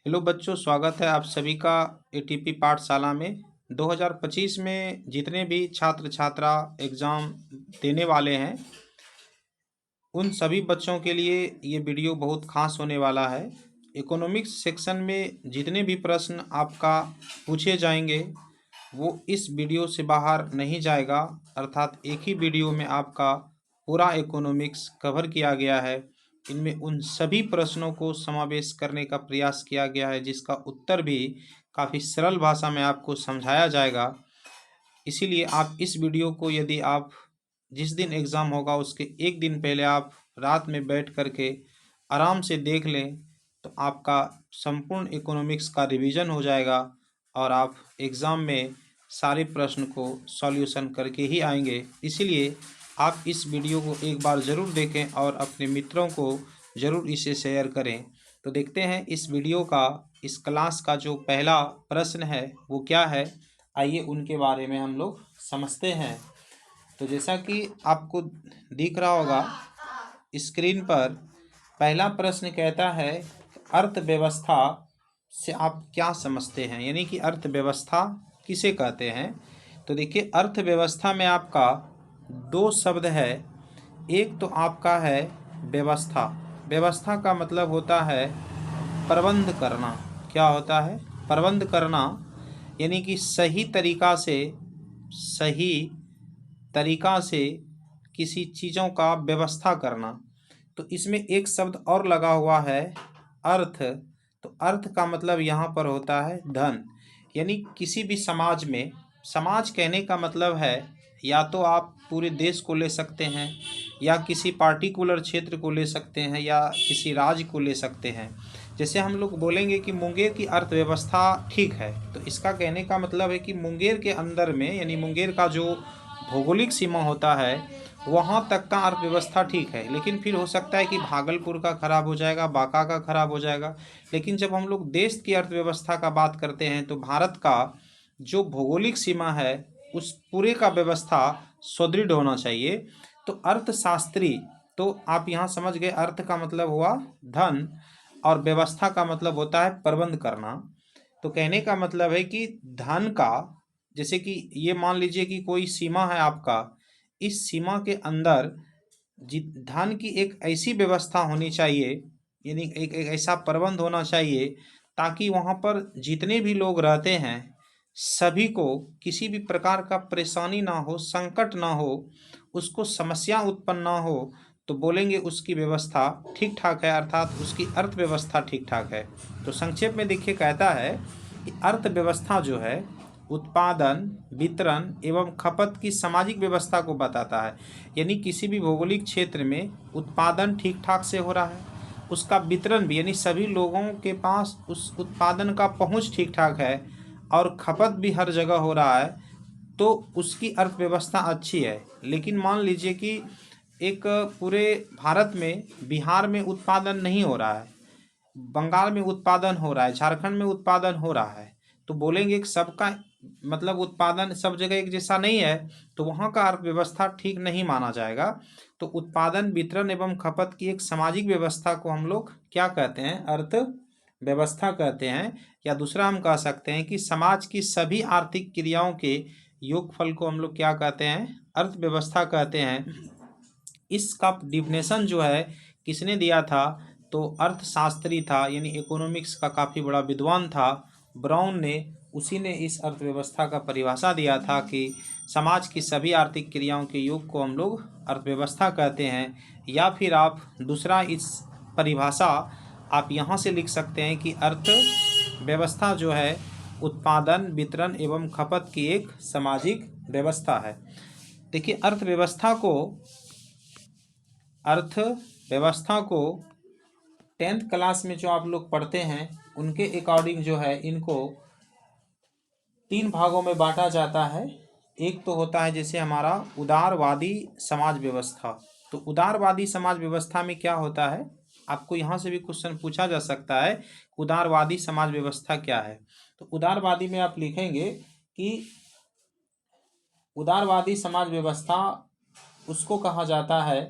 Hello बच्चों, स्वागत है आप सभी का एटीपी पाठशाला में। 2025 में जितने भी छात्र छात्रा एग्ज़ाम देने वाले हैं, उन सभी बच्चों के लिए ये वीडियो बहुत खास होने वाला है। इकोनॉमिक्स सेक्शन में जितने भी प्रश्न आपका पूछे जाएंगे, वो इस वीडियो से बाहर नहीं जाएगा। अर्थात एक ही वीडियो में आपका पूरा इकोनॉमिक्स कवर किया गया है। इनमें उन सभी प्रश्नों को समावेश करने का प्रयास किया गया है, जिसका उत्तर भी काफ़ी सरल भाषा में आपको समझाया जाएगा। इसीलिए आप इस वीडियो को, यदि आप जिस दिन एग्ज़ाम होगा उसके एक दिन पहले आप रात में बैठ कर के आराम से देख लें, तो आपका संपूर्ण इकोनॉमिक्स का रिवीजन हो जाएगा और आप एग्ज़ाम में सारे प्रश्न को सॉल्यूशन करके ही आएंगे। इसीलिए आप इस वीडियो को एक बार ज़रूर देखें और अपने मित्रों को ज़रूर इसे शेयर करें। तो देखते हैं इस वीडियो का, इस क्लास का जो पहला प्रश्न है वो क्या है। आइए उनके बारे में हम लोग समझते हैं। तो जैसा कि आपको दिख रहा होगा स्क्रीन पर, पहला प्रश्न कहता है अर्थव्यवस्था से आप क्या समझते हैं, यानी कि अर्थव्यवस्था किसे कहते हैं। तो देखिए, अर्थव्यवस्था में आपका दो शब्द है। एक तो आपका है व्यवस्था। व्यवस्था का मतलब होता है प्रबंध करना। क्या होता है? प्रबंध करना, यानी कि सही तरीका से किसी चीज़ों का व्यवस्था करना। तो इसमें एक शब्द और लगा हुआ है, अर्थ। तो अर्थ का मतलब यहाँ पर होता है धन। यानी किसी भी समाज में, समाज कहने का मतलब है या तो आप पूरे देश को ले सकते हैं, या किसी पार्टिकुलर क्षेत्र को ले सकते हैं, या किसी राज्य को ले सकते हैं। जैसे हम लोग बोलेंगे कि मुंगेर की अर्थव्यवस्था ठीक है, तो इसका कहने का मतलब है कि मुंगेर के अंदर में, यानी मुंगेर का जो भौगोलिक सीमा होता है वहाँ तक का अर्थव्यवस्था ठीक है। लेकिन फिर हो सकता है कि भागलपुर का खराब हो जाएगा, बांका का खराब हो जाएगा। लेकिन जब हम लोग देश की अर्थव्यवस्था का बात करते हैं, तो भारत का जो भौगोलिक सीमा है उस पूरे का व्यवस्था सुदृढ़ होना चाहिए। तो अर्थशास्त्री, तो आप यहाँ समझ गए, अर्थ का मतलब हुआ धन और व्यवस्था का मतलब होता है प्रबंध करना। तो कहने का मतलब है कि धन का, जैसे कि ये मान लीजिए कि कोई सीमा है आपका, इस सीमा के अंदर धन की एक ऐसी व्यवस्था होनी चाहिए, यानी एक ऐसा प्रबंध होना चाहिए ताकि वहाँ पर जितने भी लोग रहते हैं सभी को किसी भी प्रकार का परेशानी ना हो, संकट ना हो, उसको समस्या उत्पन्न ना हो। तो बोलेंगे उसकी व्यवस्था ठीक ठाक है, अर्थात उसकी अर्थव्यवस्था ठीक ठाक है। तो संक्षेप में देखिए, कहता है कि अर्थव्यवस्था जो है उत्पादन, वितरण एवं खपत की सामाजिक व्यवस्था को बताता है। यानी किसी भी भौगोलिक क्षेत्र में उत्पादन ठीक ठाक से हो रहा है, उसका वितरण भी, यानी सभी लोगों के पास उस उत्पादन का पहुंच ठीक ठाक है, और खपत भी हर जगह हो रहा है, तो उसकी अर्थव्यवस्था अच्छी है। लेकिन मान लीजिए कि एक पूरे भारत में बिहार में उत्पादन नहीं हो रहा है, बंगाल में उत्पादन हो रहा है, झारखंड में उत्पादन हो रहा है, तो बोलेंगे कि सबका मतलब उत्पादन सब जगह एक जैसा नहीं है, तो वहाँ का अर्थव्यवस्था ठीक नहीं माना जाएगा। तो उत्पादन, वितरण एवं खपत की एक सामाजिक व्यवस्था को हम लोग क्या कहते हैं? अर्थ व्यवस्था कहते हैं। या दूसरा हम कह सकते हैं कि समाज की सभी आर्थिक क्रियाओं के योगफल को हम लोग क्या कहते हैं? अर्थव्यवस्था कहते हैं। इसका डिफिनेशन जो है किसने दिया था? तो अर्थशास्त्री था, यानी इकोनॉमिक्स का काफ़ी बड़ा विद्वान था, ब्राउन ने। उसी ने इस अर्थव्यवस्था का परिभाषा दिया था कि समाज की सभी आर्थिक क्रियाओं के योग को हम लोग अर्थव्यवस्था कहते हैं। या फिर आप दूसरा इस परिभाषा आप यहाँ से लिख सकते हैं कि अर्थव्यवस्था जो है उत्पादन, वितरण एवं खपत की एक सामाजिक व्यवस्था है। देखिए, अर्थव्यवस्था को 10th क्लास में जो आप लोग पढ़ते हैं उनके अकॉर्डिंग जो है इनको 3 भागों में बांटा जाता है। एक तो होता है जैसे हमारा उदारवादी समाज व्यवस्था। तो उदारवादी समाज व्यवस्था में क्या होता है, आपको यहाँ से भी क्वेश्चन पूछा जा सकता है, उदारवादी समाज व्यवस्था क्या है। तो उदारवादी में आप लिखेंगे कि उदारवादी समाज व्यवस्था उसको कहा जाता है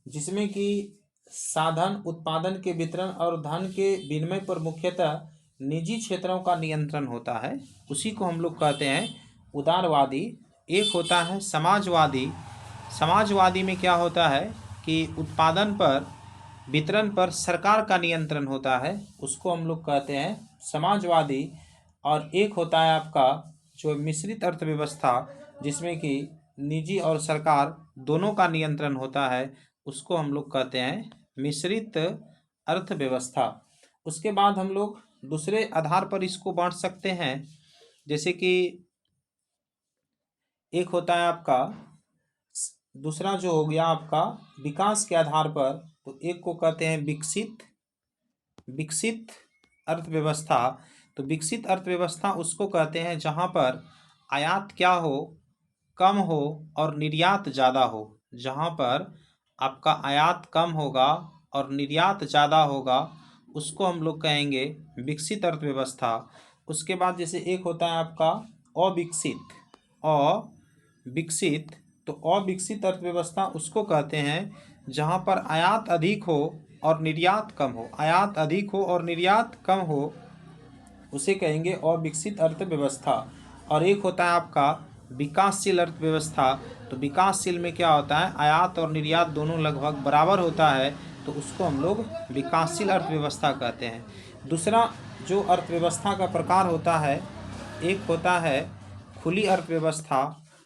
जिसमें कि साधन उत्पादन के वितरण और धन के विनिमय पर मुख्यतः निजी क्षेत्रों का नियंत्रण होता है उसी को हम लोग कहते हैं उदारवादी। एक होता है समाजवादी। समाजवादी में क्या होता है कि उत्पादन पर, वितरण पर सरकार का नियंत्रण होता है, उसको हम लोग कहते हैं समाजवादी। और एक होता है आपका जो मिश्रित अर्थव्यवस्था, जिसमें कि निजी और सरकार दोनों का नियंत्रण होता है, उसको हम लोग कहते हैं मिश्रित अर्थव्यवस्था। उसके बाद हम लोग दूसरे आधार पर इसको बांट सकते हैं, जैसे कि एक होता है आपका दूसरा जो हो गया आपका विकास के आधार पर, तो एक को कहते हैं विकसित विकसित अर्थव्यवस्था। तो विकसित अर्थव्यवस्था उसको कहते हैं जहाँ पर आयात क्या हो, कम हो और निर्यात ज़्यादा हो। जहाँ पर आपका आयात कम होगा और निर्यात ज़्यादा होगा उसको हम लोग कहेंगे विकसित अर्थव्यवस्था। उसके बाद जैसे एक होता है आपका अविकसित अविकसित। तो अविकसित अर्थव्यवस्था उसको कहते हैं जहाँ पर आयात अधिक हो और निर्यात कम हो। आयात अधिक हो और निर्यात कम हो उसे कहेंगे अविकसित अर्थव्यवस्था। और एक होता है आपका विकासशील अर्थव्यवस्था। तो विकासशील में क्या होता है, आयात और निर्यात दोनों लगभग बराबर होता है, तो उसको हम लोग विकासशील अर्थव्यवस्था कहते हैं। दूसरा जो अर्थव्यवस्था का प्रकार होता है, एक होता है खुली अर्थव्यवस्था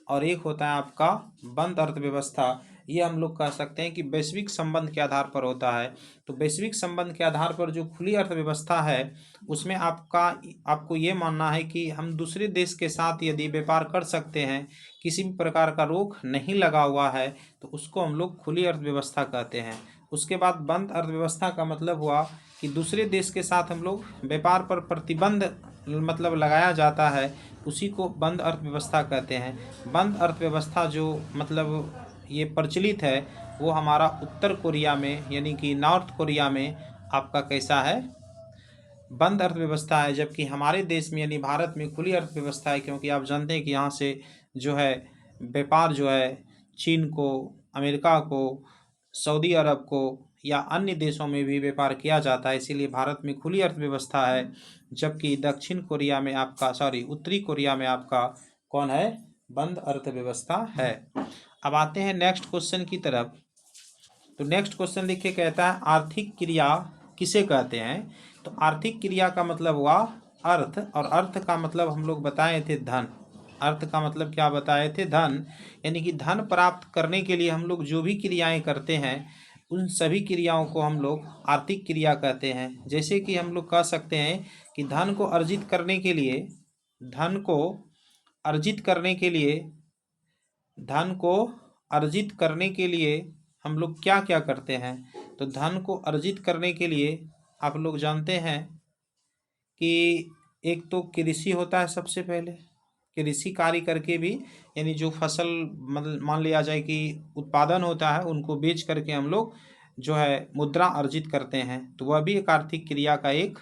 और एक होता है आपका बंद अर्थव्यवस्था। ये हम लोग कह सकते हैं कि वैश्विक संबंध के आधार पर होता है। तो वैश्विक संबंध के आधार पर जो खुली अर्थव्यवस्था है उसमें आपको ये मानना है कि हम दूसरे देश के साथ यदि व्यापार कर सकते हैं, किसी भी प्रकार का रोक नहीं लगा हुआ है, तो उसको हम लोग खुली अर्थव्यवस्था कहते हैं। उसके बाद बंद अर्थव्यवस्था का मतलब हुआ कि दूसरे देश के साथ हम लोग व्यापार पर प्रतिबंध मतलब लगाया जाता है, उसी को बंद अर्थव्यवस्था कहते हैं। बंद अर्थव्यवस्था जो मतलब ये प्रचलित है वो हमारा उत्तर कोरिया में यानी कि नॉर्थ कोरिया में आपका कैसा है, बंद अर्थव्यवस्था है। जबकि हमारे देश में यानी भारत में खुली अर्थव्यवस्था है, क्योंकि आप जानते हैं कि यहाँ से जो है व्यापार जो है चीन को, अमेरिका को, सऊदी अरब को या अन्य देशों में भी व्यापार किया जाता है, इसीलिए भारत में खुली अर्थव्यवस्था है। जबकि दक्षिण कोरिया में आपका उत्तरी कोरिया में आपका कौन है, बंद अर्थव्यवस्था है। अब आते हैं नेक्स्ट क्वेश्चन की तरफ। तो नेक्स्ट क्वेश्चन देखिए, कहता है आर्थिक क्रिया किसे कहते हैं। तो आर्थिक क्रिया का मतलब हुआ अर्थ, और अर्थ का मतलब हम लोग बताए थे धन। अर्थ का मतलब क्या बताए थे, धन। यानी कि धन प्राप्त करने के लिए हम लोग जो भी क्रियाएं करते हैं उन सभी क्रियाओं को हम लोग आर्थिक क्रिया कहते हैं। जैसे कि हम लोग कह सकते हैं कि धन को अर्जित करने के लिए, धन को अर्जित करने के लिए, धन को अर्जित करने के लिए हम लोग क्या क्या करते हैं। तो धन को अर्जित करने के लिए आप लोग जानते हैं कि एक तो कृषि होता है। सबसे पहले कृषि कार्य करके भी, यानी जो फसल मतलब मान लिया जाए कि उत्पादन होता है उनको बेच करके हम लोग जो है मुद्रा अर्जित करते हैं, तो वह भी एक आर्थिक क्रिया का एक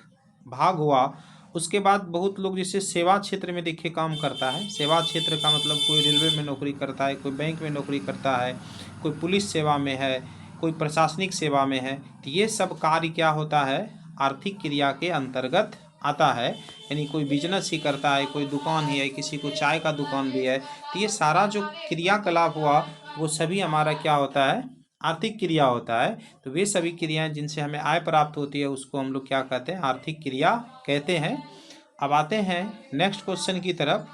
भाग हुआ। उसके बाद बहुत लोग जैसे सेवा क्षेत्र में देखिए काम करता है। सेवा क्षेत्र का मतलब कोई रेलवे में नौकरी करता है, कोई बैंक में नौकरी करता है, कोई पुलिस सेवा में है, कोई प्रशासनिक सेवा में है। तो ये सब कार्य क्या होता है, आर्थिक क्रिया के अंतर्गत आता है। यानी कोई बिजनेस ही करता है, कोई दुकान ही है, किसी को चाय का दुकान भी है, तो ये सारा जो क्रियाकलाप हुआ वो सभी हमारा क्या होता है, आर्थिक क्रिया होता है। तो वे सभी क्रियाएं जिनसे हमें आय प्राप्त होती है उसको हम लोग क्या कहते हैं, आर्थिक क्रिया कहते हैं। अब आते हैं नेक्स्ट क्वेश्चन की तरफ।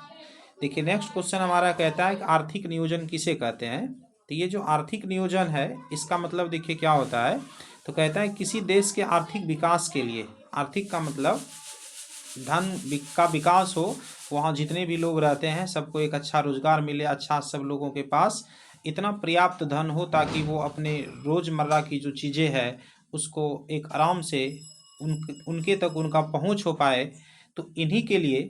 देखिए नेक्स्ट क्वेश्चन हमारा कहता है कि आर्थिक नियोजन किसे कहते हैं। तो ये जो आर्थिक नियोजन है इसका मतलब देखिए क्या होता है। तो कहता है किसी देश के आर्थिक विकास के लिए, आर्थिक का मतलब धन का विकास हो, वहाँ जितने भी लोग रहते हैं सबको एक अच्छा रोजगार मिले, अच्छा सब लोगों के पास इतना पर्याप्त धन हो ताकि वो अपने रोज़मर्रा की जो चीज़ें हैं उसको एक आराम से उनके तक उनका पहुँच हो पाए। तो इन्हीं के लिए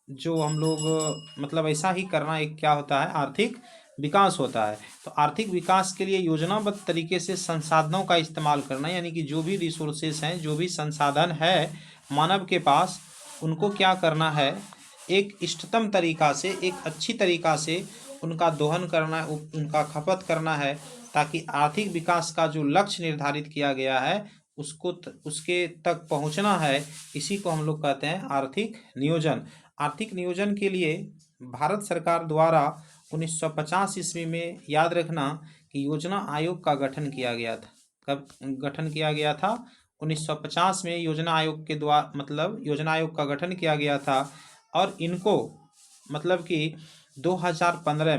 जो हम लोग मतलब ऐसा ही करना एक क्या होता है, आर्थिक विकास होता है। तो आर्थिक विकास के लिए योजनाबद्ध तरीके से संसाधनों का इस्तेमाल करना, यानी कि जो भी रिसोर्सेस हैं, जो भी संसाधन है मानव के पास, उनको क्या करना है, एक इष्टतम तरीका से, एक अच्छी तरीका से उनका दोहन करना है, उनका खपत करना है, ताकि आर्थिक विकास का जो लक्ष्य निर्धारित किया गया है उसके तक पहुंचना है, इसी को हम लोग कहते हैं आर्थिक नियोजन। आर्थिक नियोजन के लिए भारत सरकार द्वारा 1950 ईस्वी में, याद रखना, कि योजना आयोग का गठन किया गया था। कब गठन किया गया था? 1950 में योजना आयोग के द्वारा, मतलब योजना आयोग का गठन किया गया था। और इनको मतलब कि 2015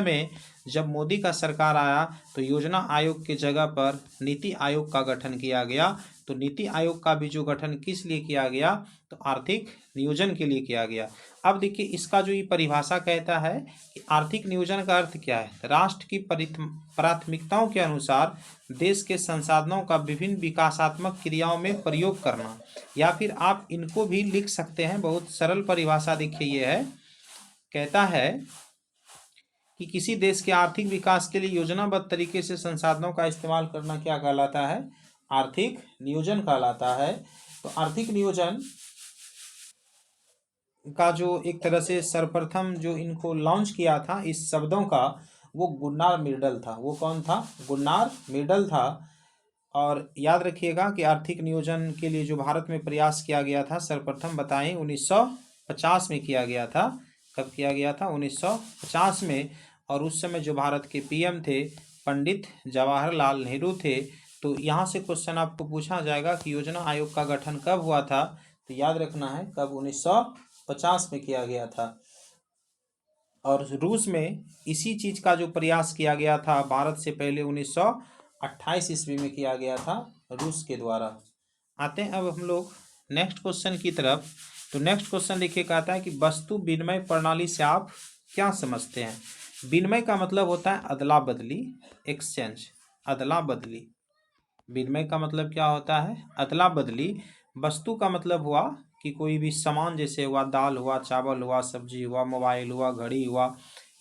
में जब मोदी का सरकार आया तो योजना आयोग के जगह पर नीति आयोग का गठन किया गया। तो नीति आयोग का भी जो गठन किस लिए किया गया? तो आर्थिक नियोजन के लिए किया गया। अब देखिए, इसका जो ये परिभाषा कहता है कि आर्थिक नियोजन का अर्थ क्या है? राष्ट्र की प्राथमिकताओं के अनुसार देश के संसाधनों का विभिन्न विकासात्मक क्रियाओं में प्रयोग करना। या फिर आप इनको भी लिख सकते हैं, बहुत सरल परिभाषा देखिए ये है, कहता है कि किसी देश के आर्थिक विकास के लिए योजनाबद्ध तरीके से संसाधनों का इस्तेमाल करना क्या कहलाता है? आर्थिक नियोजन कहलाता है। तो आर्थिक नियोजन का जो एक तरह से सर्वप्रथम जो इनको लॉन्च किया था इस शब्दों का, वो गुन्नार मिर्डल था। वो कौन था? गुन्नार मिर्डल था। और याद रखिएगा कि आर्थिक नियोजन के लिए जो भारत में प्रयास किया गया था, सर्वप्रथम बताएं 1950 में किया गया था। कब किया गया था? 1950 में। और उस समय जो भारत के पीएम थे पंडित जवाहरलाल नेहरू थे। तो यहाँ से क्वेश्चन आपको पूछा जाएगा कि योजना आयोग का गठन कब हुआ था? तो याद रखना है कब, 1950 में किया गया था। और रूस में इसी चीज़ का जो प्रयास किया गया था भारत से पहले 1928 ईस्वी में किया गया था रूस के द्वारा। आते हैं अब हम लोग नेक्स्ट क्वेश्चन की तरफ। तो नेक्स्ट क्वेश्चन देखिए, कहता है कि वस्तु विनिमय प्रणाली से आप क्या समझते हैं? विनिमय का मतलब होता है अदला बदली, एक्सचेंज, अदला बदली। विनिमय का मतलब क्या होता है? अदला बदली। वस्तु का मतलब हुआ कि कोई भी सामान, जैसे हुआ दाल हुआ, चावल हुआ, सब्जी हुआ, मोबाइल हुआ, घड़ी हुआ,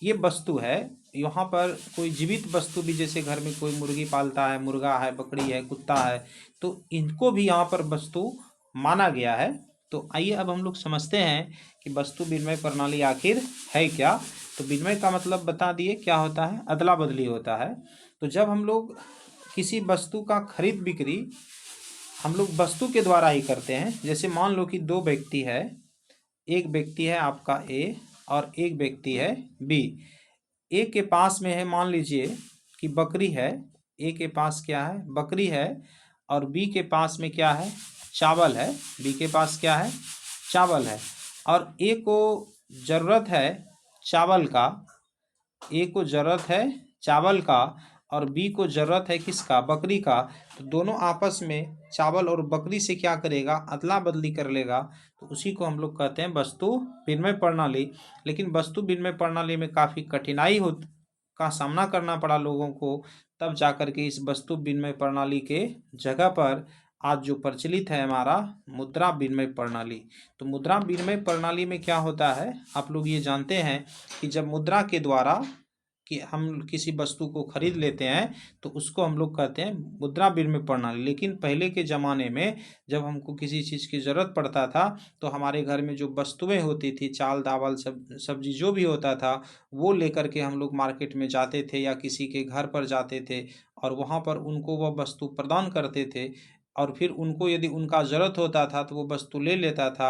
ये वस्तु है। यहाँ पर कोई जीवित वस्तु भी, जैसे घर में कोई मुर्गी पालता है, मुर्गा है, बकरी है, कुत्ता है, तो इनको भी यहाँ पर वस्तु माना गया है। तो आइए अब हम लोग समझते हैं कि वस्तु विनिमय प्रणाली आखिर है क्या। तो विनिमय का मतलब बता दिए क्या होता है? अदला बदली होता है। तो जब हम लोग किसी वस्तु का खरीद बिक्री हम लोग वस्तु के द्वारा ही करते हैं। जैसे मान लो कि दो व्यक्ति है, एक व्यक्ति है आपका ए और एक व्यक्ति है बी। ए के पास में है, मान लीजिए कि बकरी है। ए के पास क्या है? बकरी है। और बी के पास में क्या है? चावल है। बी के पास क्या है? चावल है। और ए को ज़रूरत है चावल का, ए को ज़रूरत है चावल का, और बी को ज़रूरत है किसका? बकरी का। तो दोनों आपस में चावल और बकरी से क्या करेगा? अदला बदली कर लेगा। तो उसी को हम लोग कहते हैं वस्तु विनिमय प्रणाली। लेकिन वस्तु विनिमय प्रणाली में काफ़ी कठिनाई का सामना करना पड़ा लोगों को, तब जाकर के इस वस्तु विनिमय प्रणाली के जगह पर आज जो प्रचलित है हमारा मुद्रा विनिमय प्रणाली। तो मुद्रा विनिमय प्रणाली में क्या होता है, आप लोग ये जानते हैं कि जब मुद्रा के द्वारा कि हम किसी वस्तु को खरीद लेते हैं तो उसको हम लोग कहते हैं मुद्रा विनिमय प्रणाली। लेकिन पहले के ज़माने में जब हमको किसी चीज़ की ज़रूरत पड़ता था तो हमारे घर में जो वस्तुएं होती थी, चाल दावल सब्जी जो भी होता था, वो लेकर के हम लोग मार्केट में जाते थे या किसी के घर पर जाते थे और वहाँ पर उनको वह वस्तु प्रदान करते थे। और फिर उनको यदि उनका ज़रूरत होता था तो वो वस्तु ले लेता था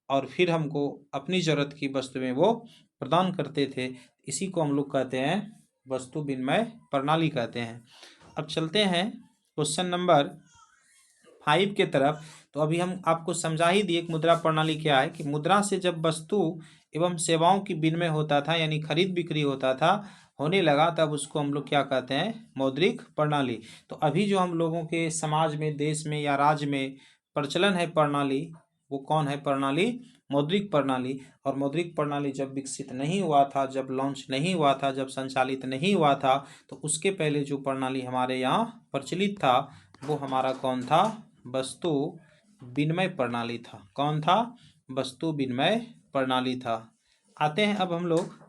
और फिर हमको अपनी ज़रूरत की वस्तुएं वो प्रदान करते थे। इसी को हम लोग कहते हैं वस्तु विनिमय प्रणाली कहते हैं। अब चलते हैं क्वेश्चन नंबर 5 के तरफ। तो अभी हम आपको समझा ही दिए कि मुद्रा प्रणाली क्या है, कि मुद्रा से जब वस्तु एवं सेवाओं की विनिमय होता था, यानी खरीद बिक्री होता था, होने लगा, तब उसको हम लोग क्या कहते हैं? मौद्रिक प्रणाली। तो अभी जो हम लोगों के समाज में, देश में या राज्य में प्रचलन है प्रणाली, वो कौन है प्रणाली? मौद्रिक प्रणाली। और मौद्रिक प्रणाली जब विकसित नहीं हुआ था, जब लॉन्च नहीं हुआ था, जब संचालित नहीं हुआ था, तो उसके पहले जो प्रणाली हमारे यहाँ प्रचलित था वो हमारा कौन था? वस्तु विनिमय प्रणाली था। कौन था? वस्तु विनिमय प्रणाली था। आते हैं अब हम लोग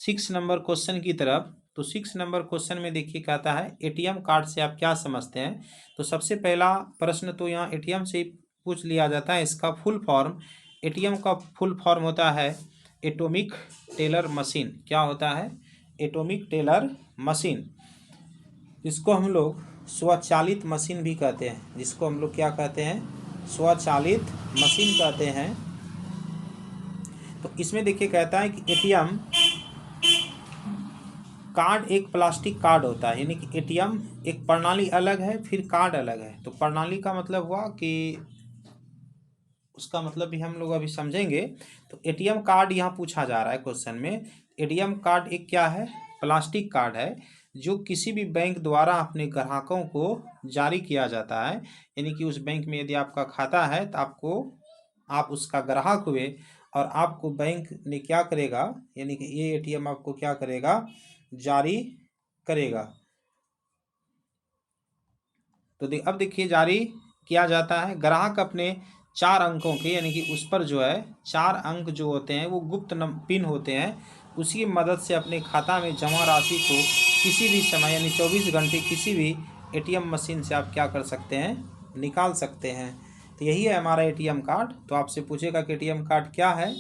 6 नंबर क्वेश्चन की तरफ। तो 6 नंबर क्वेश्चन में देखिए कहता है एटीएम कार्ड से आप क्या समझते हैं? तो सबसे पहला प्रश्न तो यहाँ एटीएम से ही पूछ लिया जाता है। इसका फुल फॉर्म, एटीएम का फुल फॉर्म होता है एटॉमिक टेलर मशीन। क्या होता है? Atomic teller machine. इसको हम लोग स्वचालित मशीन भी कहते हैं, जिसको हम लोग क्या कहते हैं, स्वचालित मशीन कहते हैं। तो इसमें देखिए कहता है कि एटीएम कार्ड एक प्लास्टिक कार्ड होता है, यानी कि एटीएम एक प्रणाली अलग है, फिर कार्ड अलग है। तो प्रणाली का मतलब हुआ कि उसका मतलब भी हम लोग अभी समझेंगे। तो एटीएम कार्ड यहाँ पूछा जा रहा है क्वेश्चन में। एटीएम कार्ड एक क्या है, प्लास्टिक कार्ड है, जो किसी भी बैंक द्वारा अपने ग्राहकों को जारी किया जाता है। यानी कि उस बैंक में यदि आपका खाता है तो आप उसका ग्राहक हुए और आपको बैंक ने क्या करेगा, यानी कि ये एटीएम आपको क्या करेगा, जारी करेगा। तो अब देखिए जारी किया जाता है, ग्राहक अपने 4 अंकों के, यानी कि उस पर जो है 4 अंक जो होते हैं वो गुप्त पिन होते हैं, उसी की मदद से अपने खाता में जमा राशि को किसी भी समय यानी 24 घंटे किसी भी एटीएम मशीन से आप क्या कर सकते हैं, निकाल सकते हैं। तो यही है हमारा एटीएम कार्ड। तो आपसे पूछेगा कि एटीएम कार्ड क्या है,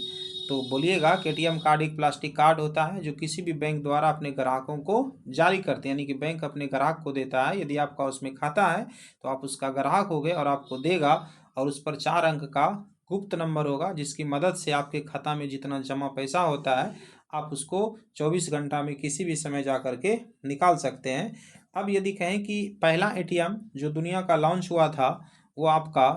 तो बोलिएगा कि एटीएम कार्ड एक प्लास्टिक कार्ड होता है जो किसी भी बैंक द्वारा अपने ग्राहकों को जारी करते हैं, यानी कि बैंक अपने ग्राहक को देता है। यदि आपका उसमें खाता है तो आप उसका ग्राहक हो गए और आपको देगा, और उस पर 4 अंक का गुप्त नंबर होगा, जिसकी मदद से आपके खाता में जितना जमा पैसा होता है आप उसको 24 घंटा में किसी भी समय जा कर के निकाल सकते हैं। अब यदि कहें कि पहला एटीएम जो दुनिया का लॉन्च हुआ था वो आपका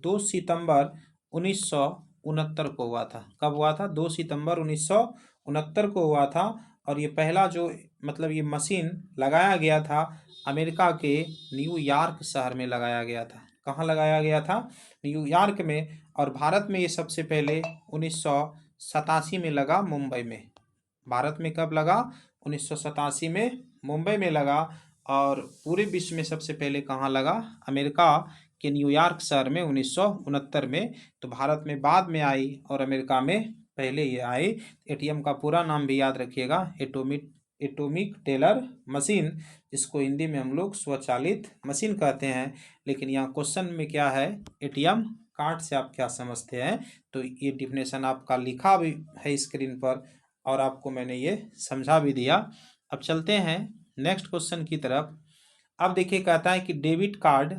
2 सितंबर 1969 को हुआ था। कब हुआ था, 2 सितंबर 1969 को हुआ था। और ये पहला जो मतलब ये मशीन लगाया गया था अमेरिका के न्यूयॉर्क शहर में लगाया गया था। कहाँ लगाया गया था, न्यूयॉर्क में। और भारत में ये सबसे पहले 1987 में लगा, मुंबई में। भारत में कब लगा, 1987 में मुंबई में लगा। और पूरे विश्व में सबसे पहले कहाँ लगा, अमेरिका के न्यूयॉर्क शहर में 1969 में। तो भारत में बाद में आई और अमेरिका में पहले ये आई। एटीएम का पूरा नाम भी याद रखिएगा, एटॉमिक टेलर मशीन, जिसको हिंदी में हम लोग स्वचालित मशीन कहते हैं। लेकिन यहाँ क्वेश्चन में क्या है, एटीएम कार्ड से आप क्या समझते हैं। तो ये डिफिनेशन आपका लिखा भी है स्क्रीन पर और आपको मैंने ये समझा भी दिया। अब चलते हैं नेक्स्ट क्वेश्चन की तरफ। अब देखिए कहता है कि डेबिट कार्ड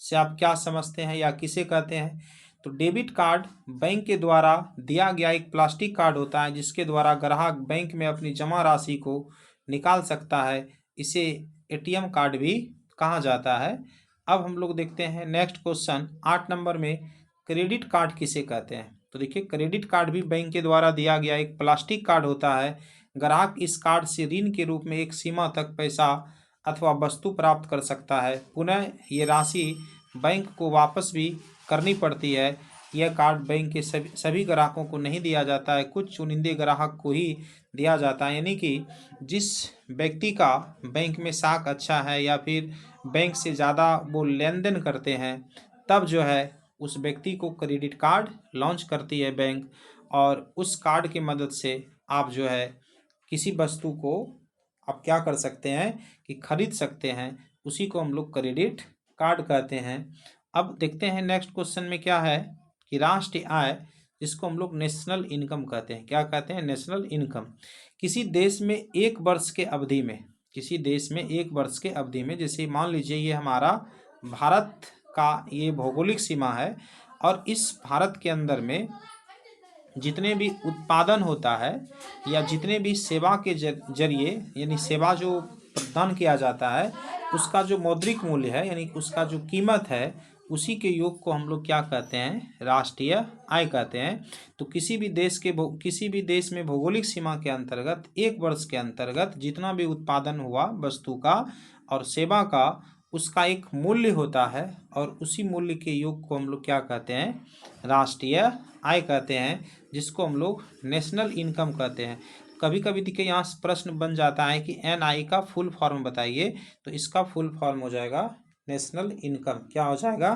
से आप क्या समझते हैं या किसे कहते हैं। तो डेबिट कार्ड बैंक के द्वारा दिया गया एक प्लास्टिक कार्ड होता है, जिसके द्वारा ग्राहक बैंक में अपनी जमा राशि को निकाल सकता है। इसे एटीएम कार्ड भी कहा जाता है। अब हम लोग देखते हैं नेक्स्ट क्वेश्चन 8 नंबर में, क्रेडिट कार्ड किसे कहते हैं। तो देखिए क्रेडिट कार्ड भी बैंक के द्वारा दिया गया एक प्लास्टिक कार्ड होता है। ग्राहक इस कार्ड से ऋण के रूप में एक सीमा तक पैसा अथवा वस्तु प्राप्त कर सकता है। पुनः ये राशि बैंक को वापस भी करनी पड़ती है। यह कार्ड बैंक के सभी ग्राहकों को नहीं दिया जाता है, कुछ चुनिंदे ग्राहक को ही दिया जाता है। यानी कि जिस व्यक्ति का बैंक में साख अच्छा है या फिर बैंक से ज़्यादा वो लेन देन करते हैं, तब जो है उस व्यक्ति को क्रेडिट कार्ड लॉन्च करती है बैंक। और उस कार्ड की मदद से आप जो है किसी वस्तु को आप क्या कर सकते हैं कि खरीद सकते हैं, उसी को हम लोग क्रेडिट कार्ड कहते हैं। अब देखते हैं नेक्स्ट क्वेश्चन में क्या है कि राष्ट्रीय आय, जिसको हम लोग नेशनल इनकम कहते हैं। क्या कहते हैं, नेशनल इनकम। किसी देश में एक वर्ष के अवधि में, किसी देश में एक वर्ष के अवधि में, जैसे मान लीजिए ये हमारा भारत का ये भौगोलिक सीमा है, और इस भारत के अंदर में जितने भी उत्पादन होता है या जितने भी सेवा के जरिए यानी सेवा जो प्रदान किया जाता है, उसका जो मौद्रिक मूल्य है यानी उसका जो कीमत है, उसी के योग को हम लोग क्या कहते हैं, राष्ट्रीय आय कहते हैं। तो किसी भी देश में भौगोलिक सीमा के अंतर्गत एक वर्ष के अंतर्गत जितना भी उत्पादन हुआ वस्तु का और सेवा का, उसका एक मूल्य होता है, और उसी मूल्य के योग को हम लोग क्या कहते हैं, राष्ट्रीय आय कहते हैं, जिसको हम लोग नेशनल इनकम कहते हैं। कभी कभी देखिए यहाँ प्रश्न बन जाता है कि एनआई का फुल फॉर्म बताइए, तो इसका फुल फॉर्म हो जाएगा नेशनल इनकम। क्या हो जाएगा,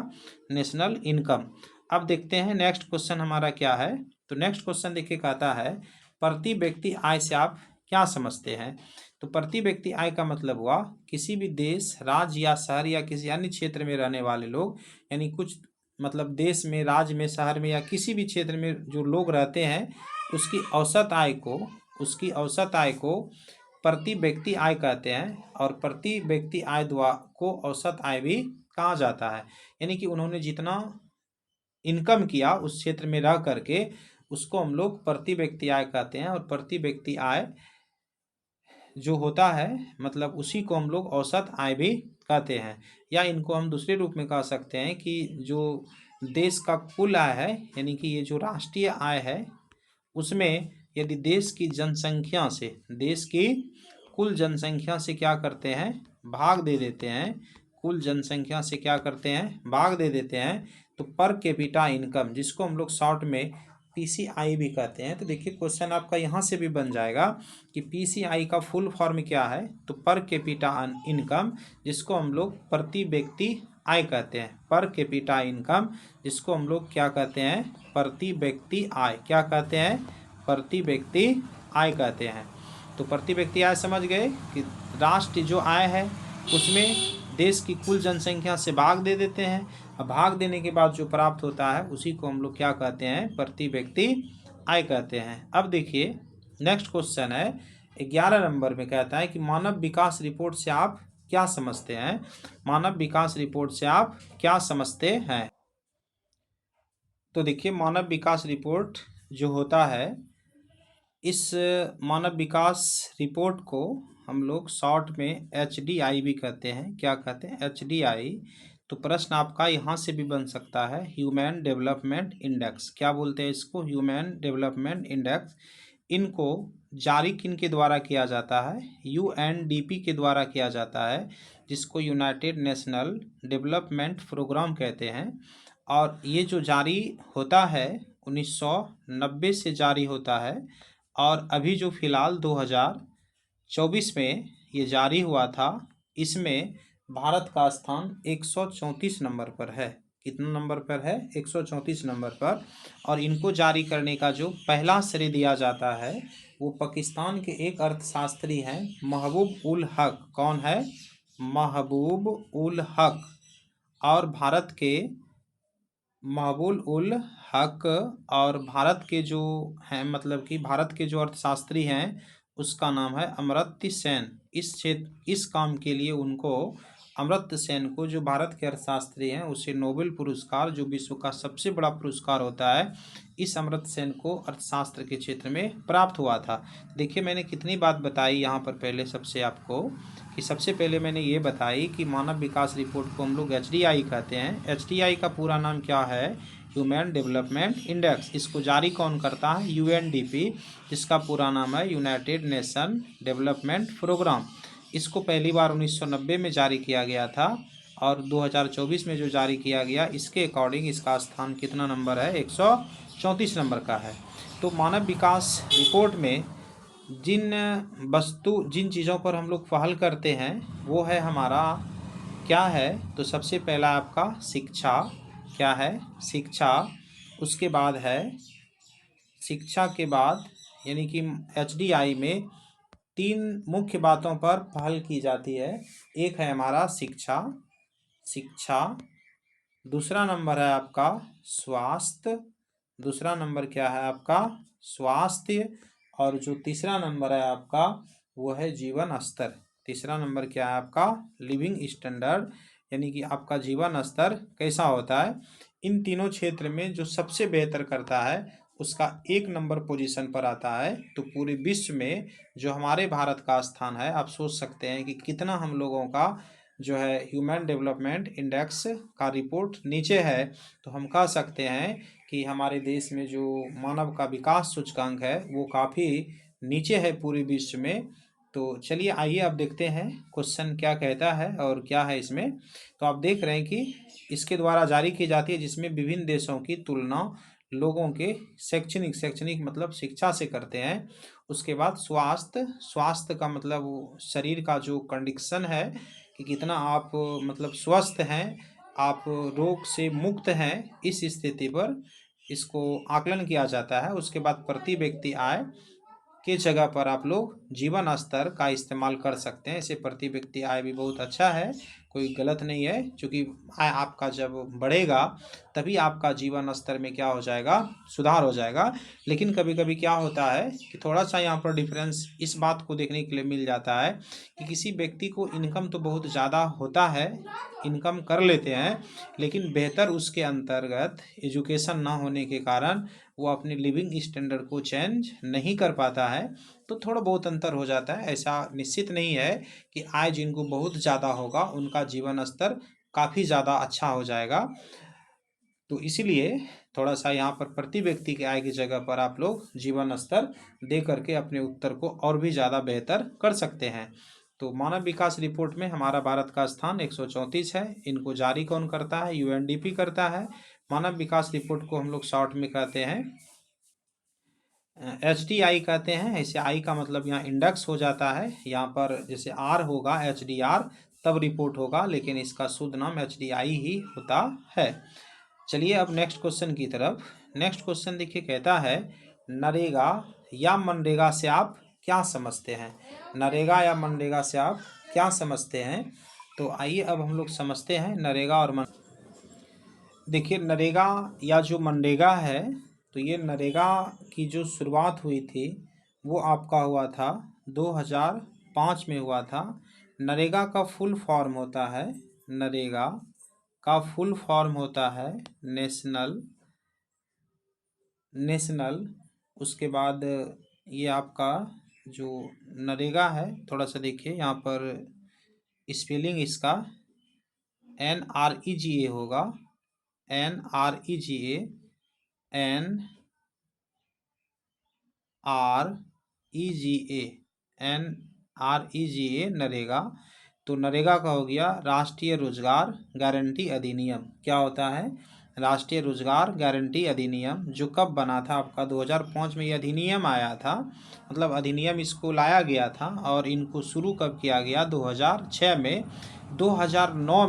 नेशनल इनकम। अब देखते हैं नेक्स्ट क्वेश्चन हमारा क्या है। तो नेक्स्ट क्वेश्चन देखिए कहता है, प्रति व्यक्ति आय से आप क्या समझते हैं। तो प्रति व्यक्ति आय का मतलब हुआ किसी भी देश, राज्य या शहर या किसी अन्य क्षेत्र में रहने वाले लोग, यानी कुछ मतलब देश में, राज्य में, शहर में या किसी भी क्षेत्र में जो लोग रहते हैं, उसकी औसत आय को प्रति व्यक्ति आय कहते हैं, और प्रति व्यक्ति आय को औसत आय भी कहा जाता है। यानी कि उन्होंने जितना इनकम किया उस क्षेत्र में रह करके उसको हम लोग प्रति व्यक्ति आय कहते हैं। और प्रति व्यक्ति आय जो होता है मतलब उसी को हम लोग औसत आय भी कहते हैं, या इनको हम दूसरे रूप में कह सकते हैं कि जो देश का कुल आय है, यानी कि ये जो राष्ट्रीय आय है उसमें यदि देश की कुल जनसंख्या से क्या करते हैं, भाग दे देते हैं, कुल जनसंख्या से क्या करते हैं, भाग दे देते हैं, तो पर कैपिटा इनकम, जिसको हम लोग शॉर्ट में पीसीआई भी कहते हैं। तो देखिए क्वेश्चन आपका यहाँ से भी बन जाएगा कि पीसीआई का फुल फॉर्म क्या है, तो पर कैपिटा इनकम, जिसको हम लोग प्रति व्यक्ति आय कहते हैं। पर कैपिटा इनकम, जिसको हम लोग क्या कहते हैं, प्रति व्यक्ति आय, क्या कहते हैं, प्रति व्यक्ति आय कहते हैं। तो प्रति व्यक्ति आय समझ गए कि राष्ट्र जो आय है उसमें देश की कुल जनसंख्या से भाग दे देते हैं, अब भाग देने के बाद जो प्राप्त होता है उसी को हम लोग क्या कहते हैं, प्रति व्यक्ति आय कहते हैं। अब देखिए नेक्स्ट क्वेश्चन है 11 नंबर में, कहता है कि मानव विकास रिपोर्ट से आप क्या समझते हैं। मानव विकास रिपोर्ट से आप क्या समझते हैं। तो देखिए मानव विकास रिपोर्ट जो होता है, इस मानव विकास रिपोर्ट को हम लोग शॉर्ट में HDI भी कहते हैं। क्या कहते हैं, HDI। तो प्रश्न आपका यहाँ से भी बन सकता है, ह्यूमन डेवलपमेंट इंडेक्स, क्या बोलते हैं इसको, ह्यूमन डेवलपमेंट इंडेक्स। इनको जारी किन के द्वारा किया जाता है, UNDP के द्वारा किया जाता है, जिसको यूनाइटेड नेशनल डेवलपमेंट प्रोग्राम कहते हैं। और ये जो जारी होता है 1990 से जारी होता है, और अभी जो फ़िलहाल 2024 में ये जारी हुआ था, इसमें भारत का स्थान 134 नंबर पर है। कितना नंबर पर है, 134 नंबर पर। और इनको जारी करने का जो पहला श्रेय दिया जाता है वो पाकिस्तान के एक अर्थशास्त्री हैं, महबूब उल हक। कौन है, महबूब उल हक। और भारत के महबूब उल हक, और भारत के जो हैं मतलब कि भारत के जो अर्थशास्त्री हैं उसका नाम है अमर्त्य सेन। इस काम के लिए उनको, अमर्त्य सेन को, जो भारत के अर्थशास्त्री हैं, उसे नोबेल पुरस्कार, जो विश्व का सबसे बड़ा पुरस्कार होता है, इस अमर्त्य सेन को अर्थशास्त्र के क्षेत्र में प्राप्त हुआ था। देखिए मैंने कितनी बात बताई यहाँ पर पहले सबसे आपको, कि सबसे पहले मैंने ये बताई कि मानव विकास रिपोर्ट को हम लोग HDI कहते हैं। HDI का पूरा नाम क्या है, ह्यूमन डेवलपमेंट इंडेक्स। इसको जारी कौन करता है, UNDP, जिसका पूरा नाम है यूनाइटेड नेशन डेवलपमेंट प्रोग्राम। इसको पहली बार 1990 में जारी किया गया था, और 2024 में जो जारी किया गया इसके अकॉर्डिंग इसका स्थान कितना नंबर है, 134 नंबर का है। तो मानव विकास रिपोर्ट में जिन चीज़ों पर हम लोग पहल करते हैं वो है हमारा क्या है, तो सबसे पहला आपका शिक्षा। क्या है, शिक्षा। उसके बाद है, शिक्षा के बाद यानी कि HDI में 3 मुख्य बातों पर पहल की जाती है। एक है हमारा शिक्षा, दूसरा नंबर है आपका स्वास्थ्य, दूसरा नंबर क्या है आपका, स्वास्थ्य, और जो तीसरा नंबर है आपका वो है जीवन स्तर। तीसरा नंबर क्या है आपका, लिविंग स्टैंडर्ड, यानी कि आपका जीवन स्तर कैसा होता है। इन तीनों क्षेत्र में जो सबसे बेहतर करता है उसका 1 नंबर पोजीशन पर आता है। तो पूरे विश्व में जो हमारे भारत का स्थान है, आप सोच सकते हैं कि कितना हम लोगों का जो है ह्यूमन डेवलपमेंट इंडेक्स का रिपोर्ट नीचे है। तो हम कह सकते हैं कि हमारे देश में जो मानव का विकास सूचकांक है वो काफ़ी नीचे है पूरे विश्व में। तो चलिए आइए अब देखते हैं क्वेश्चन क्या कहता है और क्या है इसमें। तो आप देख रहे हैं कि इसके द्वारा जारी की जाती है, जिसमें विभिन्न देशों की तुलना लोगों के शैक्षणिक मतलब शिक्षा से करते हैं। उसके बाद स्वास्थ्य का मतलब वो शरीर का जो कंडीशन है कि कितना आप मतलब स्वस्थ हैं, आप रोग से मुक्त हैं, इस स्थिति पर इसको आकलन किया जाता है। उसके बाद प्रति व्यक्ति आय के जगह पर आप लोग जीवन स्तर का इस्तेमाल कर सकते हैं। इसे प्रति व्यक्ति आय भी बहुत अच्छा है, कोई गलत नहीं है, क्योंकि आय आपका जब बढ़ेगा तभी आपका जीवन स्तर में क्या हो जाएगा, सुधार हो जाएगा। लेकिन कभी कभी क्या होता है कि थोड़ा सा यहाँ पर डिफरेंस इस बात को देखने के लिए मिल जाता है कि किसी व्यक्ति को इनकम तो बहुत ज़्यादा होता है, इनकम कर लेते हैं, लेकिन बेहतर उसके अंतर्गत एजुकेशन ना होने के कारण वो अपने लिविंग स्टैंडर्ड को चेंज नहीं कर पाता है। तो थोड़ा बहुत अंतर हो जाता है। ऐसा निश्चित नहीं है कि आय जिनको बहुत ज़्यादा होगा उनका जीवन स्तर काफ़ी ज़्यादा अच्छा हो जाएगा। तो इसीलिए थोड़ा सा यहाँ पर प्रति व्यक्ति की आय की जगह पर आप लोग जीवन स्तर दे करके अपने उत्तर को और भी ज़्यादा बेहतर कर सकते हैं। तो मानव विकास रिपोर्ट में हमारा भारत का स्थान 134 है। इनको जारी कौन करता है, यूएनडीपी करता है। मानव विकास रिपोर्ट को हम लोग शॉर्ट में कहते हैं HDI कहते हैं। ऐसे आई का मतलब यहाँ इंडेक्स हो जाता है, यहाँ पर जैसे आर होगा HDR तब रिपोर्ट होगा, लेकिन इसका शुद्ध नाम HDI ही होता है। चलिए अब नेक्स्ट क्वेश्चन की तरफ। नेक्स्ट क्वेश्चन देखिए, कहता है नरेगा या मनरेगा से आप क्या समझते हैं। नरेगा या मनरेगा से आप क्या समझते हैं। तो आइए अब हम लोग समझते हैं नरेगा और मन। देखिए नरेगा या जो मनरेगा है, तो ये नरेगा की जो शुरुआत हुई थी वो आपका हुआ था 2005 में हुआ था। नरेगा का फुल फॉर्म होता है, नरेगा का फुल फॉर्म होता है नेशनल। उसके बाद ये आपका जो नरेगा है, थोड़ा सा देखिए यहाँ पर स्पेलिंग इसका NREGA होगा, NREGA NREGA नरेगा। तो नरेगा का हो गया राष्ट्रीय रोजगार गारंटी अधिनियम। क्या होता है, राष्ट्रीय रोजगार गारंटी अधिनियम, जो कब बना था आपका 2005 में ये अधिनियम आया था। मतलब अधिनियम इसको लाया गया था और इनको शुरू कब किया गया, 2006 में। 2009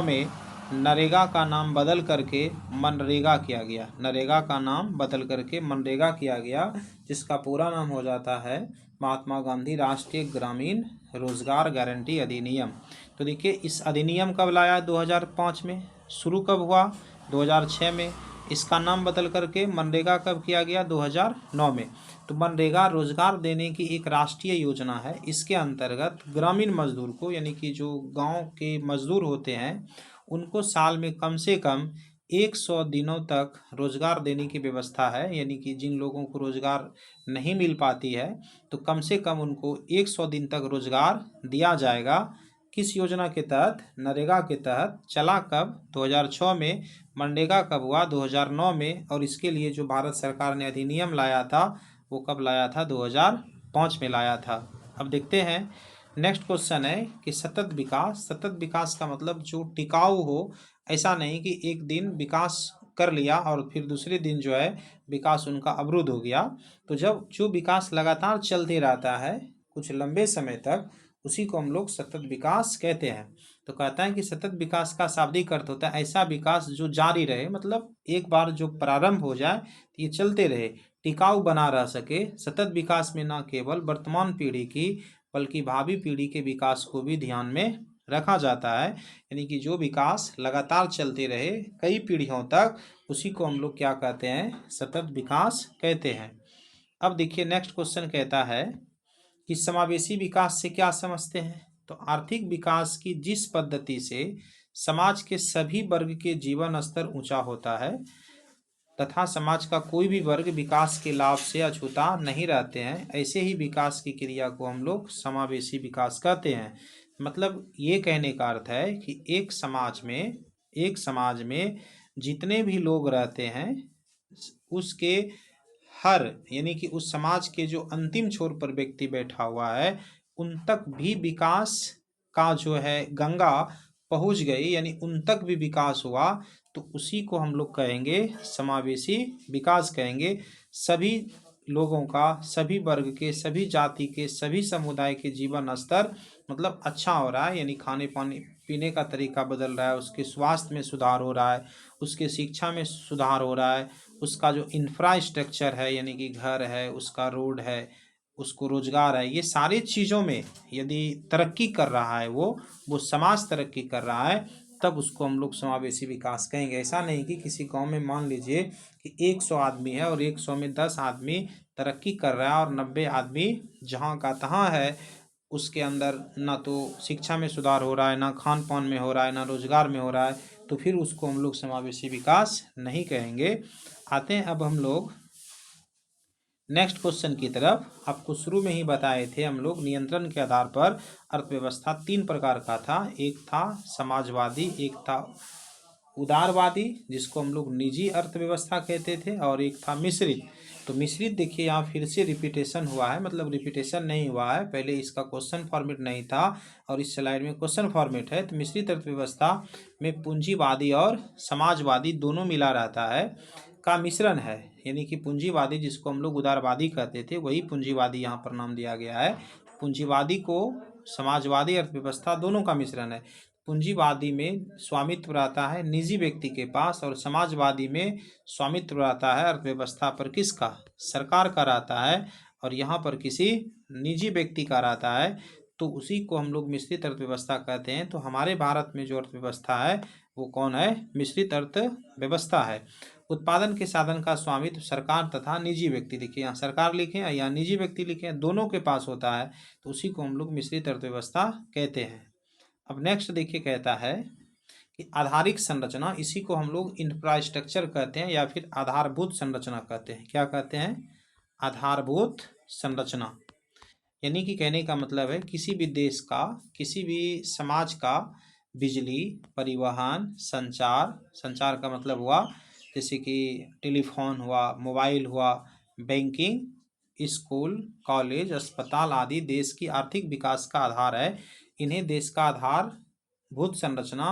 में नरेगा का नाम बदल करके मनरेगा किया गया। नरेगा का नाम बदल करके मनरेगा किया गया, जिसका पूरा नाम हो जाता है महात्मा गांधी राष्ट्रीय ग्रामीण रोजगार गारंटी अधिनियम। तो देखिए इस अधिनियम कब लाया, 2005 में। शुरू कब हुआ, 2006 में। इसका नाम बदल करके मनरेगा कब किया गया, 2009 में। तो मनरेगा रोजगार देने की एक राष्ट्रीय योजना है। इसके अंतर्गत ग्रामीण मजदूर को, यानी कि जो गांव के मजदूर होते हैं, उनको साल में कम से कम 100 दिनों तक रोजगार देने की व्यवस्था है। यानी कि जिन लोगों को रोजगार नहीं मिल पाती है, तो कम से कम उनको 100 दिन तक रोजगार दिया जाएगा। किस योजना के तहत, नरेगा के तहत। चला कब, 2006 में। मनरेगा कब हुआ, 2009 में। और इसके लिए जो भारत सरकार ने अधिनियम लाया था वो कब लाया था, 2005 में लाया था। अब देखते हैं नेक्स्ट क्वेश्चन है कि सतत विकास। सतत विकास का मतलब जो टिकाऊ हो। ऐसा नहीं कि एक दिन विकास कर लिया और फिर दूसरे दिन जो है विकास उनका अवरुद्ध हो गया। तो जब जो विकास लगातार चलते रहता है कुछ लंबे समय तक, उसी को हम लोग सतत विकास कहते हैं। तो कहता है कि सतत विकास का शाब्दिक अर्थ होता है ऐसा विकास जो जारी रहे। मतलब एक बार जो प्रारंभ हो जाए तो ये चलते रहे, टिकाऊ बना रह सके। सतत विकास में न केवल वर्तमान पीढ़ी की बल्कि भावी पीढ़ी के विकास को भी ध्यान में रखा जाता है। यानी कि जो विकास लगातार चलते रहे कई पीढ़ियों तक, उसी को हम लोग क्या कहते हैं, सतत विकास कहते हैं। अब देखिए नेक्स्ट क्वेश्चन कहता है कि समावेशी विकास से क्या समझते हैं। तो आर्थिक विकास की जिस पद्धति से समाज के सभी वर्ग के जीवन स्तर ऊंचा होता है तथा समाज का कोई भी वर्ग विकास के लाभ से अछूता नहीं रहते हैं, ऐसे ही विकास की क्रिया को हम लोग समावेशी विकास कहते हैं। मतलब ये कहने का अर्थ है कि एक समाज में जितने भी लोग रहते हैं उसके हर, यानी कि उस समाज के जो अंतिम छोर पर व्यक्ति बैठा हुआ है उन तक भी विकास का जो है गंगा पहुंच गई, यानी उन तक भी विकास हुआ, तो उसी को हम लोग कहेंगे समावेशी विकास कहेंगे। सभी लोगों का, सभी वर्ग के, सभी जाति के, सभी समुदाय के जीवन स्तर मतलब अच्छा हो रहा है। यानी खाने पानी पीने का तरीका बदल रहा है, उसके स्वास्थ्य में सुधार हो रहा है, उसके शिक्षा में सुधार हो रहा है, उसका जो इंफ्रास्ट्रक्चर है यानी कि घर है, उसका रोड है, उसको रोजगार है, ये सारी चीज़ों में यदि तरक्की कर रहा है वो समाज तरक्की कर रहा है, तब उसको हम लोग समावेशी विकास कहेंगे। ऐसा नहीं कि किसी गांव में मान लीजिए कि 100 आदमी है और 100 में 10 आदमी तरक्की कर रहा है और 90 आदमी जहाँ का तहाँ है, उसके अंदर ना तो शिक्षा में सुधार हो रहा है, ना खान पान में हो रहा है, ना रोजगार में हो रहा है, तो फिर उसको हम लोग समावेशी विकास नहीं कहेंगे। आते हैं अब हम लोग नेक्स्ट क्वेश्चन की तरफ। आपको शुरू में ही बताए थे हम लोग, नियंत्रण के आधार पर अर्थव्यवस्था 3 प्रकार का था। एक था समाजवादी, एक था उदारवादी जिसको हम लोग निजी अर्थव्यवस्था कहते थे, और एक था मिश्रित। तो मिश्रित देखिए यहाँ फिर से रिपीटेशन हुआ है, मतलब रिपीटेशन नहीं हुआ है, पहले इसका क्वेश्चन फॉर्मेट नहीं था और इस स्लाइड में क्वेश्चन फॉर्मेट है। तो मिश्रित अर्थव्यवस्था में पूंजीवादी और समाजवादी दोनों मिला रहता है का मिश्रण है, यानी कि पूंजीवादी जिसको हम लोग उदारवादी कहते थे वही पूंजीवादी यहाँ पर नाम दिया गया है। पूंजीवादी को समाजवादी अर्थव्यवस्था दोनों का मिश्रण है। पूंजीवादी में स्वामित्व रहता है निजी व्यक्ति के पास, और समाजवादी में स्वामित्व रहता है अर्थव्यवस्था पर किसका, सरकार का रहता है, और यहाँ पर किसी निजी व्यक्ति का रहता है। तो उसी को हम लोग मिश्रित अर्थव्यवस्था कहते हैं। तो हमारे भारत में जो अर्थव्यवस्था है वो कौन है, मिश्रित अर्थव्यवस्था है। उत्पादन के साधन का स्वामित्व सरकार तथा निजी व्यक्ति, देखिए यहाँ सरकार लिखे या निजी व्यक्ति लिखे, दोनों के पास होता है, तो उसी को हम लोग मिश्रित अर्थव्यवस्था कहते हैं। अब नेक्स्ट देखिए कहता है कि आधारिक संरचना, इसी को हम लोग इंफ्रास्ट्रक्चर कहते हैं या फिर आधारभूत संरचना कहते हैं। क्या कहते हैं, आधारभूत संरचना, यानी कि कहने का मतलब है किसी भी देश का, किसी भी समाज का बिजली, परिवहन, संचार, संचार का मतलब हुआ जैसे कि टेलीफोन हुआ, मोबाइल हुआ, बैंकिंग, स्कूल, कॉलेज, अस्पताल आदि देश की आर्थिक विकास का आधार है। इन्हें देश का आधारभूत संरचना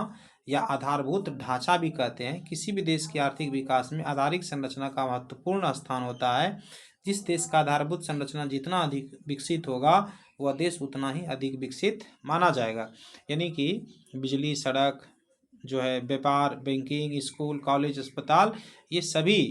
या आधारभूत ढांचा भी कहते हैं। किसी भी देश के आर्थिक विकास में आधारिक संरचना का महत्वपूर्ण स्थान होता है। जिस देश का आधारभूत संरचना जितना अधिक विकसित होगा वह देश उतना ही अधिक विकसित माना जाएगा। यानी कि बिजली, सड़क जो है, व्यापार, बैंकिंग, स्कूल, कॉलेज, अस्पताल, ये सभी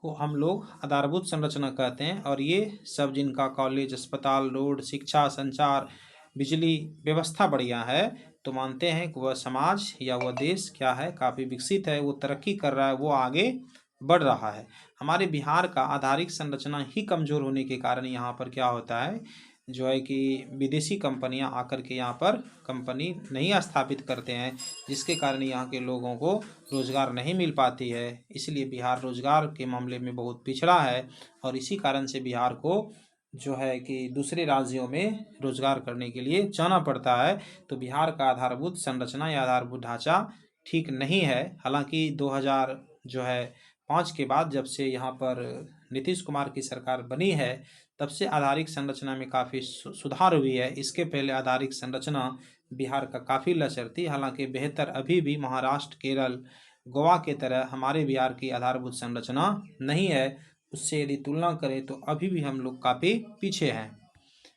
को हम लोग आधारभूत संरचना कहते हैं। और ये सब जिनका कॉलेज, अस्पताल, रोड, शिक्षा, संचार, बिजली व्यवस्था बढ़िया है, तो मानते हैं कि वह समाज या वह देश क्या है, काफ़ी विकसित है, वो तरक्की कर रहा है, वो आगे बढ़ रहा है। हमारे बिहार का आधारिक संरचना ही कमज़ोर होने के कारण यहाँ पर क्या होता है जो है कि विदेशी कंपनियां आकर के यहाँ पर कंपनी नहीं स्थापित करते हैं, जिसके कारण यहाँ के लोगों को रोज़गार नहीं मिल पाती है। इसलिए बिहार रोज़गार के मामले में बहुत पिछड़ा है, और इसी कारण से बिहार को जो है कि दूसरे राज्यों में रोज़गार करने के लिए जाना पड़ता है। तो बिहार का आधारभूत संरचना या आधारभूत ढांचा ठीक नहीं है। हालांकि 2000 जो है 5 के बाद जब से यहाँ पर नीतीश कुमार की सरकार बनी है, तब से आधारिक संरचना में काफ़ी सुधार हुई है। इसके पहले आधारिक संरचना बिहार का काफ़ी लचर थी। हालांकि बेहतर अभी भी महाराष्ट्र, केरल, गोवा के तरह हमारे बिहार की आधारभूत संरचना नहीं है। उससे यदि तुलना करें तो अभी भी हम लोग काफ़ी पीछे हैं।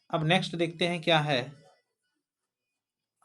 अब नेक्स्ट देखते हैं क्या है,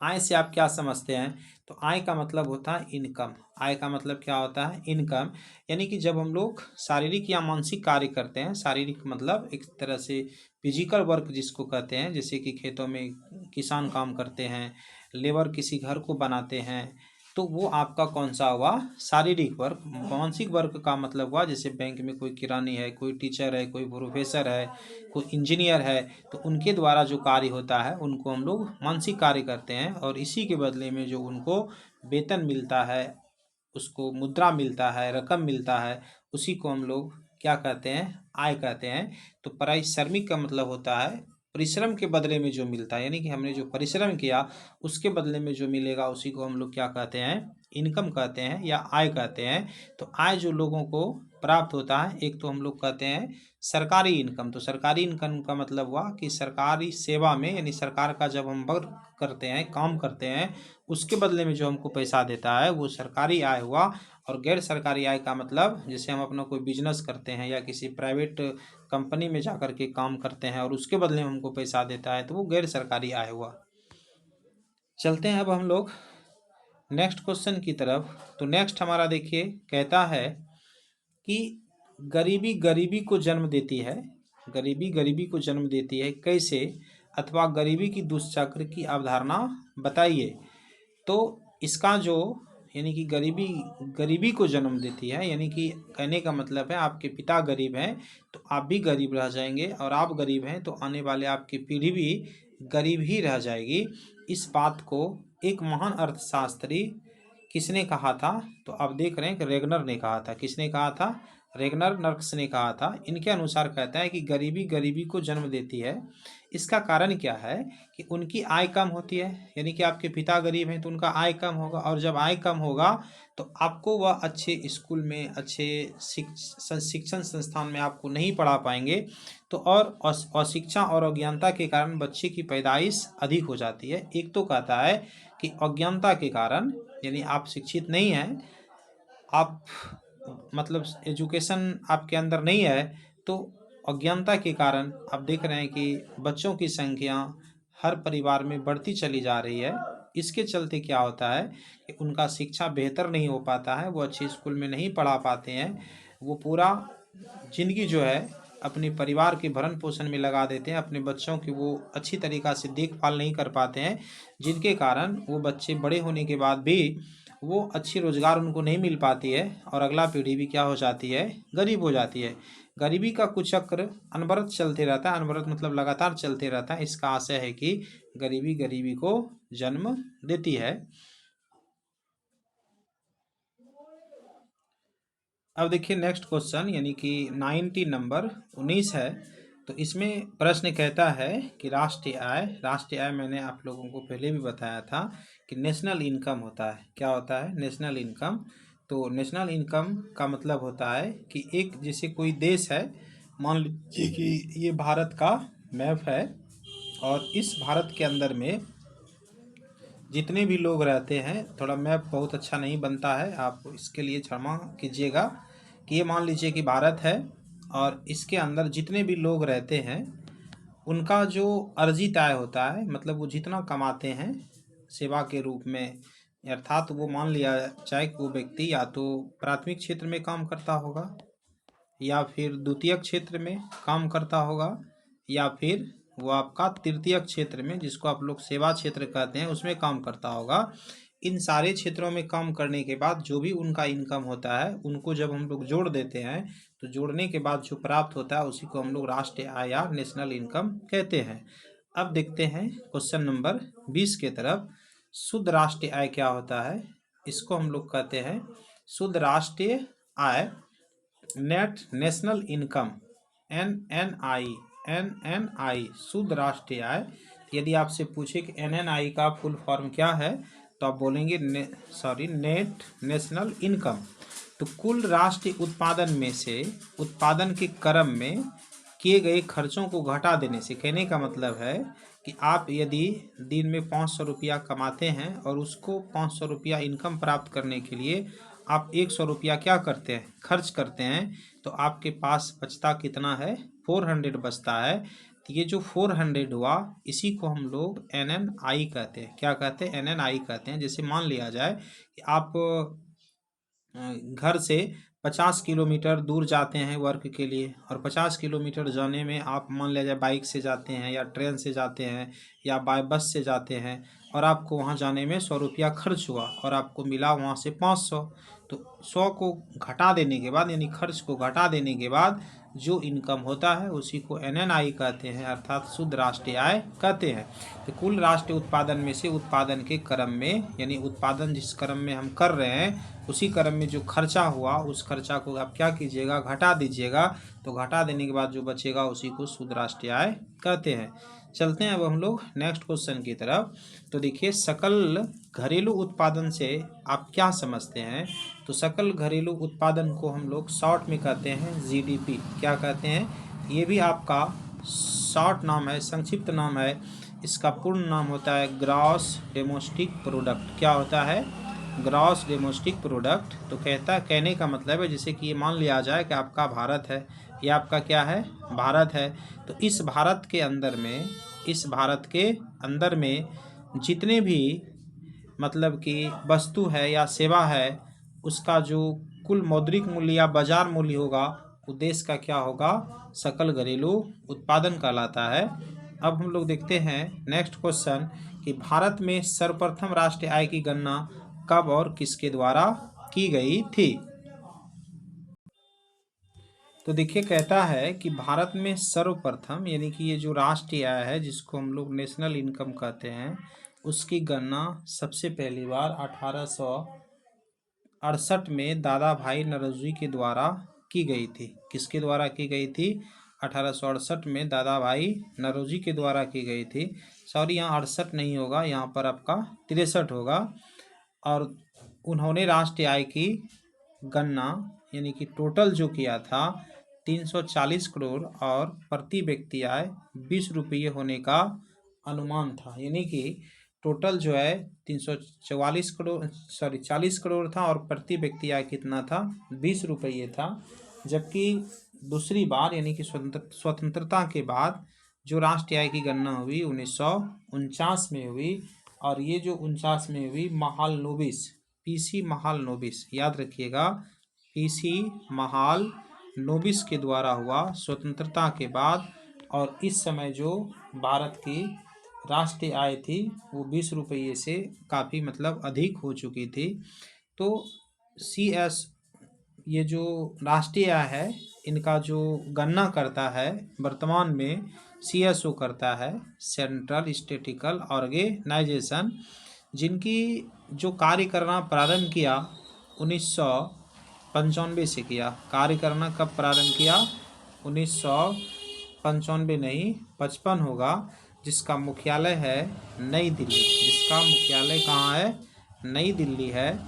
आय से आप क्या समझते हैं। तो आय का मतलब होता है इनकम। आय का मतलब क्या होता है, इनकम। यानी कि जब हम लोग शारीरिक या मानसिक कार्य करते हैं, शारीरिक मतलब एक तरह से फिजिकल वर्क जिसको कहते हैं, जैसे कि खेतों में किसान काम करते हैं, लेबर किसी घर को बनाते हैं, तो वो आपका कौन सा हुआ, शारीरिक वर्क। मानसिक वर्क का मतलब हुआ जैसे बैंक में कोई किरानी है, कोई टीचर है, कोई प्रोफेसर है, कोई इंजीनियर है, तो उनके द्वारा जो कार्य होता है उनको हम लोग मानसिक कार्य कहते हैं। और इसी के बदले में जो उनको वेतन मिलता है, उसको मुद्रा मिलता है, रकम मिलता है, उसी को हम लोग क्या कहते हैं, आय कहते हैं। तो पारिश्रमिक का मतलब होता है परिश्रम के बदले में जो मिलता है, यानी कि हमने जो परिश्रम किया उसके बदले में जो मिलेगा उसी को हम लोग क्या कहते हैं, इनकम कहते हैं या आय कहते हैं। तो आय जो लोगों को प्राप्त होता है, एक तो हम लोग कहते हैं सरकारी इनकम। तो सरकारी इनकम का मतलब हुआ कि सरकारी सेवा में, यानी सरकार का जब हम वर्क करते हैं, काम करते हैं, उसके बदले में जो हमको पैसा देता है वो सरकारी आय हुआ। और गैर सरकारी आय का मतलब जैसे हम अपना कोई बिजनेस करते हैं या किसी प्राइवेट कंपनी में जाकर के काम करते हैं और उसके बदले में हमको पैसा देता है, तो वो गैर सरकारी आय हुआ। चलते हैं अब हम लोग नेक्स्ट क्वेश्चन की तरफ। तो नेक्स्ट हमारा देखिए कहता है कि गरीबी गरीबी को जन्म देती है, गरीबी गरीबी को जन्म देती है कैसे, अथवा गरीबी की दुष्चक्र की अवधारणा बताइए। तो इसका जो यानी कि गरीबी को जन्म देती है। यानी कि कहने का मतलब है आपके पिता गरीब हैं तो आप भी गरीब रह जाएंगे, और आप गरीब हैं तो आने वाले आपकी पीढ़ी भी गरीब ही रह जाएगी। इस बात को एक महान अर्थशास्त्री किसने कहा था? तो आप देख रहे हैं कि रेगनर ने कहा था। किसने कहा था? रेगनर नर्क्स ने कहा था। इनके अनुसार कहता है कि गरीबी गरीबी को जन्म देती है। इसका कारण क्या है कि उनकी आय कम होती है। यानी कि आपके पिता गरीब हैं तो उनका आय कम होगा, और जब आय कम होगा तो आपको वह अच्छे स्कूल में, अच्छे शिक्षण संस्थान में आपको नहीं पढ़ा पाएंगे। तो और अशिक्षा और अज्ञानता के कारण बच्चे की पैदाइश अधिक हो जाती है। एक तो कहता है कि अज्ञानता के कारण, यानी आप शिक्षित नहीं हैं, आप मतलब एजुकेशन आपके अंदर नहीं है, तो अज्ञानता के कारण आप देख रहे हैं कि बच्चों की संख्या हर परिवार में बढ़ती चली जा रही है। इसके चलते क्या होता है कि उनका शिक्षा बेहतर नहीं हो पाता है, वो अच्छे स्कूल में नहीं पढ़ा पाते हैं, वो पूरा ज़िंदगी जो है अपने परिवार के भरण पोषण में लगा देते हैं, अपने बच्चों की वो अच्छी तरीक़ा से देखभाल नहीं कर पाते हैं, जिनके कारण वो बच्चे बड़े होने के बाद भी वो अच्छी रोज़गार उनको नहीं मिल पाती है, और अगला पीढ़ी भी क्या हो जाती है? गरीब हो जाती है। गरीबी का कुचक्र अनवरत चलते रहता है। अनवरत मतलब लगातार चलते रहता है। इसका आशय है कि गरीबी गरीबी को जन्म देती है। अब देखिए नेक्स्ट क्वेश्चन, यानी कि 90 नंबर 19 है। तो इसमें प्रश्न कहता है कि राष्ट्रीय आय मैंने आप लोगों को पहले भी बताया था कि नेशनल इनकम होता है। क्या होता है? National income. तो नेशनल इनकम का मतलब होता है कि एक जैसे कोई देश है, मान लीजिए कि ये भारत का मैप है, और इस भारत के अंदर में जितने भी लोग रहते हैं, थोड़ा मैप बहुत अच्छा नहीं बनता है, आप इसके लिए क्षमा कीजिएगा, कि ये मान लीजिए कि भारत है, और इसके अंदर जितने भी लोग रहते हैं उनका जो अर्जित आय होता है, मतलब वो जितना कमाते हैं सेवा के रूप में, अर्थात वो मान लिया जाए कि वो व्यक्ति या तो प्राथमिक क्षेत्र में काम करता होगा, या फिर द्वितीयक क्षेत्र में काम करता होगा, या फिर वो आपका तृतीयक क्षेत्र में, जिसको आप लोग सेवा क्षेत्र कहते हैं, उसमें काम करता होगा। इन सारे क्षेत्रों में काम करने के बाद जो भी उनका इनकम होता है, उनको जब हम लोग जोड़ देते हैं तो जोड़ने के बाद जो प्राप्त होता है उसी को हम लोग राष्ट्रीय आय या नेशनल इनकम कहते हैं। अब देखते हैं क्वेश्चन नंबर 20 के तरफ। शुद्ध राष्ट्रीय आय क्या होता है? इसको हम लोग कहते हैं शुद्ध राष्ट्रीय आय, net national income, N N I, शुद्ध राष्ट्रीय आय। यदि आपसे पूछे कि NNI का फुल फॉर्म क्या है, तो आप बोलेंगे नेट नेशनल इनकम। तो कुल राष्ट्रीय उत्पादन में से उत्पादन के क्रम में किए गए खर्चों को घटा देने से, कहने का मतलब है कि आप यदि दिन में 500 रुपया कमाते हैं और उसको 500 रुपया इनकम प्राप्त करने के लिए आप 100 रुपया क्या करते हैं? खर्च करते हैं, तो आपके पास बचता कितना है? 400 बचता है। तो ये जो 400 हुआ, इसी को हम लोग NNI कहते हैं। क्या कहते हैं? NNI कहते हैं। जैसे मान लिया जाए कि आप घर से 50 किलोमीटर दूर जाते हैं वर्क के लिए, और 50 किलोमीटर जाने में आप मान लिया जाए बाइक से जाते हैं या ट्रेन से जाते हैं या बाय बस से जाते हैं, और आपको वहाँ जाने में 100 रुपया खर्च हुआ और आपको मिला वहाँ से 500। तो 100 को घटा देने के बाद, यानी खर्च को घटा देने के बाद जो इनकम होता है उसी को NNI कहते हैं, अर्थात शुद्ध राष्ट्रीय आय कहते हैं। तो कुल राष्ट्रीय उत्पादन में से उत्पादन के क्रम में, यानी उत्पादन जिस क्रम में हम कर रहे हैं उसी क्रम में जो खर्चा हुआ, उस खर्चा को आप क्या कीजिएगा? घटा दीजिएगा। तो घटा देने के बाद जो बचेगा उसी को शुद्ध राष्ट्रीय आय कहते हैं। चलते हैं अब हम लोग नेक्स्ट क्वेश्चन की तरफ। तो देखिए, सकल घरेलू उत्पादन से आप क्या समझते हैं? तो सकल घरेलू उत्पादन को हम लोग शॉर्ट में कहते हैं GDP। क्या कहते हैं? ये भी आपका शॉर्ट नाम है, संक्षिप्त नाम है। इसका पूर्ण नाम होता है ग्रॉस डोमेस्टिक प्रोडक्ट। क्या होता है? Gross domestic product. तो कहने का मतलब है, जैसे कि ये मान लिया जाए कि आपका भारत है, ये आपका क्या है? भारत है। तो इस भारत के अंदर में जितने भी मतलब कि वस्तु है या सेवा है, उसका जो कुल मौद्रिक मूल्य या बाजार मूल्य होगा, वो देश का क्या होगा? सकल घरेलू उत्पादन कहलाता है। अब हम लोग देखते हैं नेक्स्ट क्वेश्चन कि भारत में सर्वप्रथम राष्ट्रीय आय की गणना कब और किसके द्वारा की गई थी। तो देखिए कहता है कि भारत में सर्वप्रथम यानी कि ये जो राष्ट्रीय आय है जिसको हम लोग नेशनल इनकम कहते हैं, उसकी गणना सबसे पहली बार 1868 में दादा भाई नौरोजी के द्वारा की गई थी। किसके द्वारा की गई थी? 1868 में दादा भाई नौरोजी के द्वारा की गई थी। सॉरी, यहाँ 68 नहीं होगा, यहाँ पर आपका 63 होगा। और उन्होंने राष्ट्रीय आय की गणना यानी कि टोटल जो किया था 340 करोड़ और प्रति व्यक्ति आय 20 रुपये होने का अनुमान था। यानी कि टोटल जो है 344 करोड़ 40 करोड़ था और प्रति व्यक्ति आय कितना था? 20 रुपये था। जबकि दूसरी बार यानी कि स्वतंत्रता के बाद जो राष्ट्रीय आय की गणना हुई 1949 में हुई, और ये जो 49 में हुई महालनोबिस पीसी महालनोबिस, याद रखिएगा, पीसी महालनोबिस के द्वारा हुआ स्वतंत्रता के बाद। और इस समय जो भारत की राष्ट्रीय आय थी वो 20 रुपये से काफ़ी मतलब अधिक हो चुकी थी। तो CS ये जो राष्ट्रीय आय है इनका जो गणना करता है वर्तमान में CSO करता है, सेंट्रल स्टैटिस्टिकल ऑर्गेनाइजेशन, जिनकी जो कार्य करना प्रारंभ किया 1995 से किया। कार्य करना कब प्रारंभ किया? 1995 नहीं 55 होगा, जिसका मुख्यालय है नई दिल्ली। जिसका मुख्यालय कहाँ है? नई दिल्ली है।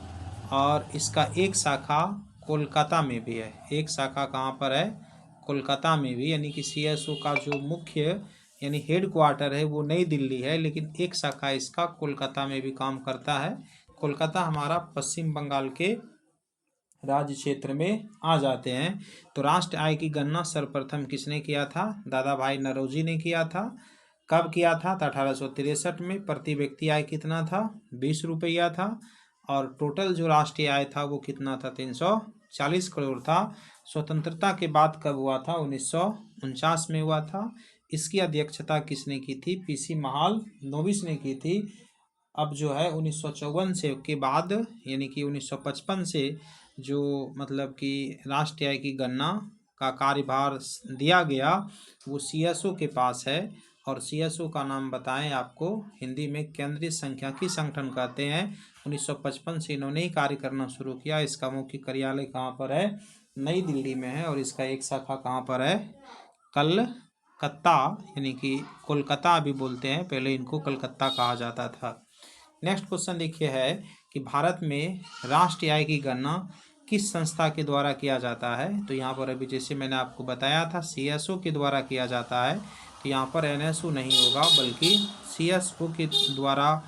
और इसका एक शाखा कोलकाता में भी है। एक शाखा कहाँ पर है? कोलकाता में भी। यानी कि CSO का जो मुख्य यानी हेड क्वार्टर है वो नई दिल्ली है, लेकिन एक शाखा इसका कोलकाता में भी काम करता है। कोलकाता हमारा पश्चिम बंगाल के राज्य क्षेत्र में आ जाते हैं। तो राष्ट्रीय आय की गणना सर्वप्रथम किसने किया था? दादा भाई नौरोजी ने किया था। कब किया था? तो 1863 में। प्रति व्यक्ति आय कितना था? 20 रुपया था। और टोटल जो राष्ट्रीय आय था वो कितना था? 340 करोड़ था। स्वतंत्रता के बाद कब हुआ था? 1949 में हुआ था। इसकी अध्यक्षता किसने की थी? पीसी महालनोबिस ने की थी। अब जो है 1954 से के बाद यानी कि 1955 से जो मतलब कि राष्ट्रीय आय की गणना का कार्यभार दिया गया वो CSO के पास है। और CSO का नाम बताएं आपको, हिंदी में केंद्रीय सांख्यिकी संगठन कहते हैं। 1955 से इन्होंने ही कार्य करना शुरू किया। इसका मुख्य कार्यालय कहाँ पर है? नई दिल्ली में है। और इसका एक शाखा कहाँ पर है? कलकत्ता, यानी कि कोलकाता भी बोलते हैं, पहले इनको कलकत्ता कहा जाता था। नेक्स्ट क्वेश्चन देखिए है कि भारत में राष्ट्रीय आय की गणना किस संस्था के द्वारा किया जाता है? तो यहाँ पर अभी जैसे मैंने आपको बताया था CSO के द्वारा किया जाता है। तो यहाँ पर NSO नहीं होगा बल्कि CSO के द्वारा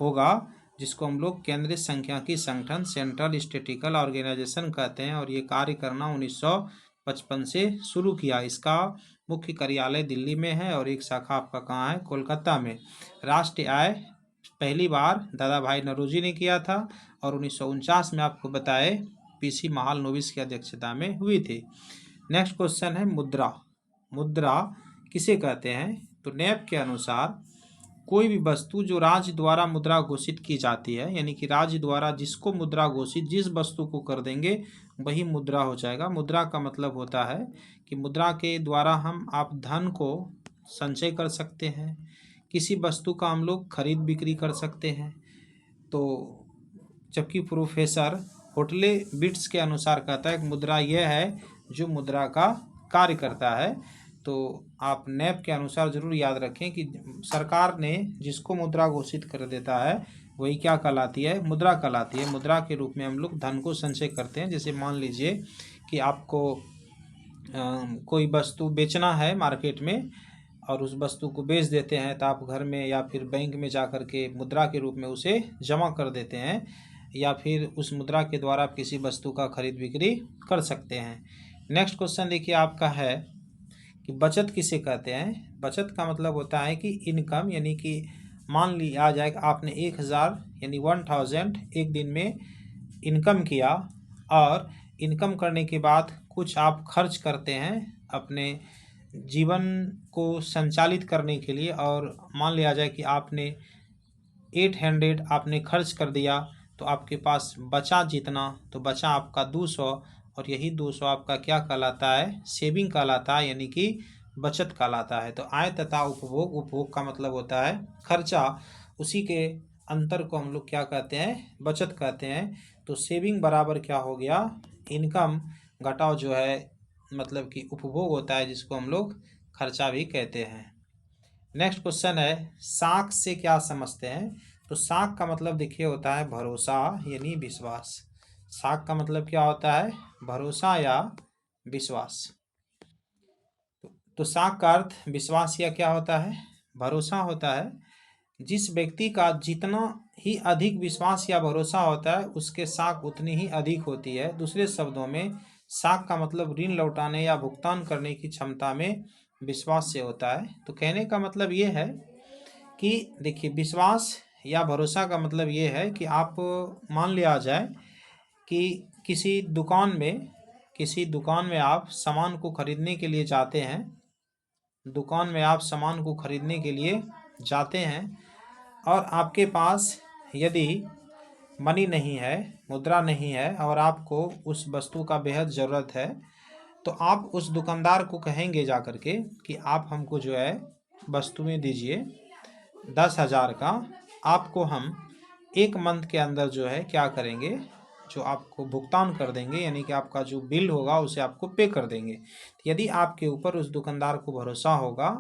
होगा, जिसको हम लोग केंद्रीय सांख्यिकी संगठन सेंट्रल स्टैटिस्टिकल ऑर्गेनाइजेशन कहते हैं। और ये कार्य करना 1955 से शुरू किया। इसका मुख्य कार्यालय दिल्ली में है और एक शाखा आपका कहाँ है? कोलकाता में। राष्ट्रीय आय पहली बार दादा भाई नौरोजी ने किया था और 1949 में आपको बताए पीसी महालनोबिस की अध्यक्षता में हुई थी। नेक्स्ट क्वेश्चन है मुद्रा। मुद्रा किसे कहते हैं? तो नैप के अनुसार कोई भी वस्तु जो राज्य द्वारा मुद्रा घोषित की जाती है, यानी कि राज्य द्वारा जिसको मुद्रा घोषित जिस वस्तु को कर देंगे वही मुद्रा हो जाएगा। मुद्रा का मतलब होता है कि मुद्रा के द्वारा आप धन को संचय कर सकते हैं, किसी वस्तु का हम लोग खरीद बिक्री कर सकते हैं। तो जबकि प्रोफेसर होटले बिट्स के अनुसार कहता है कि मुद्रा यह है जो मुद्रा का कार्य करता है। तो आप नैप के अनुसार जरूर याद रखें कि सरकार ने जिसको मुद्रा घोषित कर देता है वही क्या कहलाती है? मुद्रा कहलाती है। मुद्रा के रूप में हम लोग धन को संचय करते हैं। जैसे मान लीजिए कि आपको कोई वस्तु बेचना है मार्केट में और उस वस्तु को बेच देते हैं, तो आप घर में या फिर बैंक में जा कर के मुद्रा के रूप में उसे जमा कर देते हैं, या फिर उस मुद्रा के द्वारा आप किसी वस्तु का खरीद बिक्री कर सकते हैं। नेक्स्ट क्वेश्चन देखिए आपका है कि बचत किसे कहते हैं? बचत का मतलब होता है कि इनकम, यानी कि मान लिया जाए कि आपने 1000 यानी 1000 एक दिन में इनकम किया और इनकम करने के बाद कुछ आप खर्च करते हैं अपने जीवन को संचालित करने के लिए, और मान लिया जाए कि आपने 800 आपने खर्च कर दिया तो आपके पास बचा जितना, तो बचा आपका 200, और यही 200 आपका क्या कहलाता है, सेविंग कहलाता है, यानी कि बचत कहलाता है। तो आय तथा उपभोग, उपभोग का मतलब होता है खर्चा, उसी के अंतर को हम लोग क्या कहते हैं, बचत कहते हैं। तो सेविंग बराबर क्या हो गया, इनकम घटाओ जो है मतलब कि उपभोग होता है, जिसको हम लोग खर्चा भी कहते हैं। नेक्स्ट क्वेश्चन है, साख से क्या समझते हैं। तो साख का मतलब देखिए होता है भरोसा यानी विश्वास। साख का मतलब क्या होता है, भरोसा या विश्वास। तो साख का अर्थ विश्वास या क्या होता है, भरोसा होता है। जिस व्यक्ति का जितना ही अधिक विश्वास या भरोसा होता है, उसके साख उतनी ही अधिक होती है। दूसरे शब्दों में साख का मतलब ऋण लौटाने या भुगतान करने की क्षमता में विश्वास से होता है। तो कहने का मतलब ये है कि देखिए, विश्वास या भरोसा का मतलब ये है कि आप मान लिया जाए कि किसी दुकान में आप सामान को खरीदने के लिए जाते हैं, दुकान में आप सामान को खरीदने के लिए जाते हैं, और आपके पास यदि मनी नहीं है, मुद्रा नहीं है, और आपको उस वस्तु का बेहद ज़रूरत है, तो आप उस दुकानदार को कहेंगे जा कर के कि आप हमको जो है वस्तुएं दीजिए 10,000 का, आपको हम 1 मंथ के अंदर जो है क्या करेंगे, जो आपको भुगतान कर देंगे, यानी कि आपका जो बिल होगा उसे आपको पे कर देंगे। यदि आपके ऊपर उस दुकानदार को भरोसा होगा,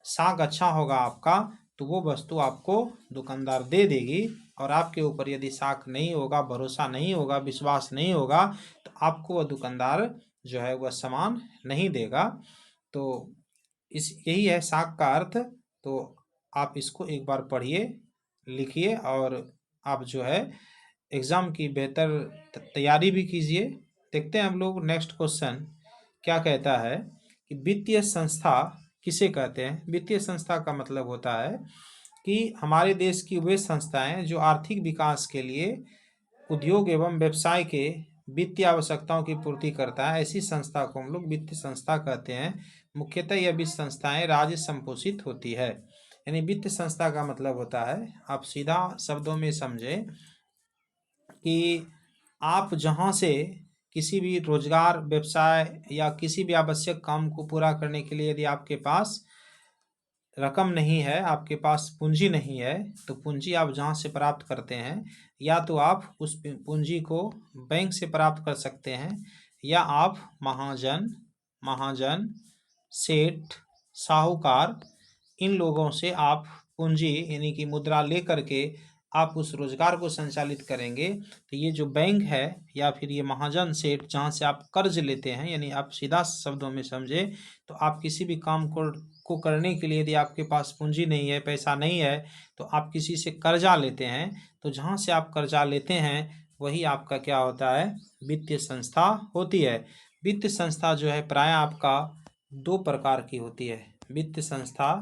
साख अच्छा होगा आपका, तो वो वस्तु आपको दुकानदार दे देगी। और आपके ऊपर यदि साख नहीं होगा, भरोसा नहीं होगा, विश्वास नहीं होगा, तो आपको वह दुकानदार जो है वह सामान नहीं देगा। तो यही है साख का अर्थ। तो आप इसको एक बार पढ़िए, लिखिए, और आप जो है एग्ज़ाम की बेहतर तैयारी भी कीजिए। देखते हैं हम लोग नेक्स्ट क्वेश्चन क्या कहता है कि वित्तीय संस्था किसे कहते हैं। वित्तीय संस्था का मतलब होता है कि हमारे देश की वे संस्थाएं जो आर्थिक विकास के लिए उद्योग एवं व्यवसाय के वित्तीय आवश्यकताओं की पूर्ति करता है, ऐसी संस्था को हम लोग वित्तीय संस्था कहते हैं। मुख्यतः यह वित्त संस्थाएं राज्य संपोषित होती है। यानी वित्तीय संस्था का मतलब होता है, आप सीधा शब्दों में समझें कि आप जहाँ से किसी भी रोजगार, व्यवसाय या किसी भी आवश्यक काम को पूरा करने के लिए यदि आपके पास रकम नहीं है, आपके पास पूंजी नहीं है, तो पूंजी आप जहाँ से प्राप्त करते हैं, या तो आप उस पूंजी को बैंक से प्राप्त कर सकते हैं, या आप महाजन, सेठ, साहूकार, इन लोगों से आप पूंजी यानी कि मुद्रा ले करके आप उस रोजगार को संचालित करेंगे। तो ये जो बैंक है या फिर ये महाजन, सेठ, जहाँ से आप कर्ज लेते हैं, यानी आप सीधा शब्दों में समझे तो आप किसी भी काम को करने के लिए यदि आपके पास पूंजी नहीं है, पैसा नहीं है, तो आप किसी से कर्जा लेते हैं। तो जहाँ से आप कर्जा लेते हैं वही आपका क्या होता है, वित्तीय संस्था होती है। वित्तीय संस्था जो है प्राय आपका 2 प्रकार की होती है। वित्तीय संस्था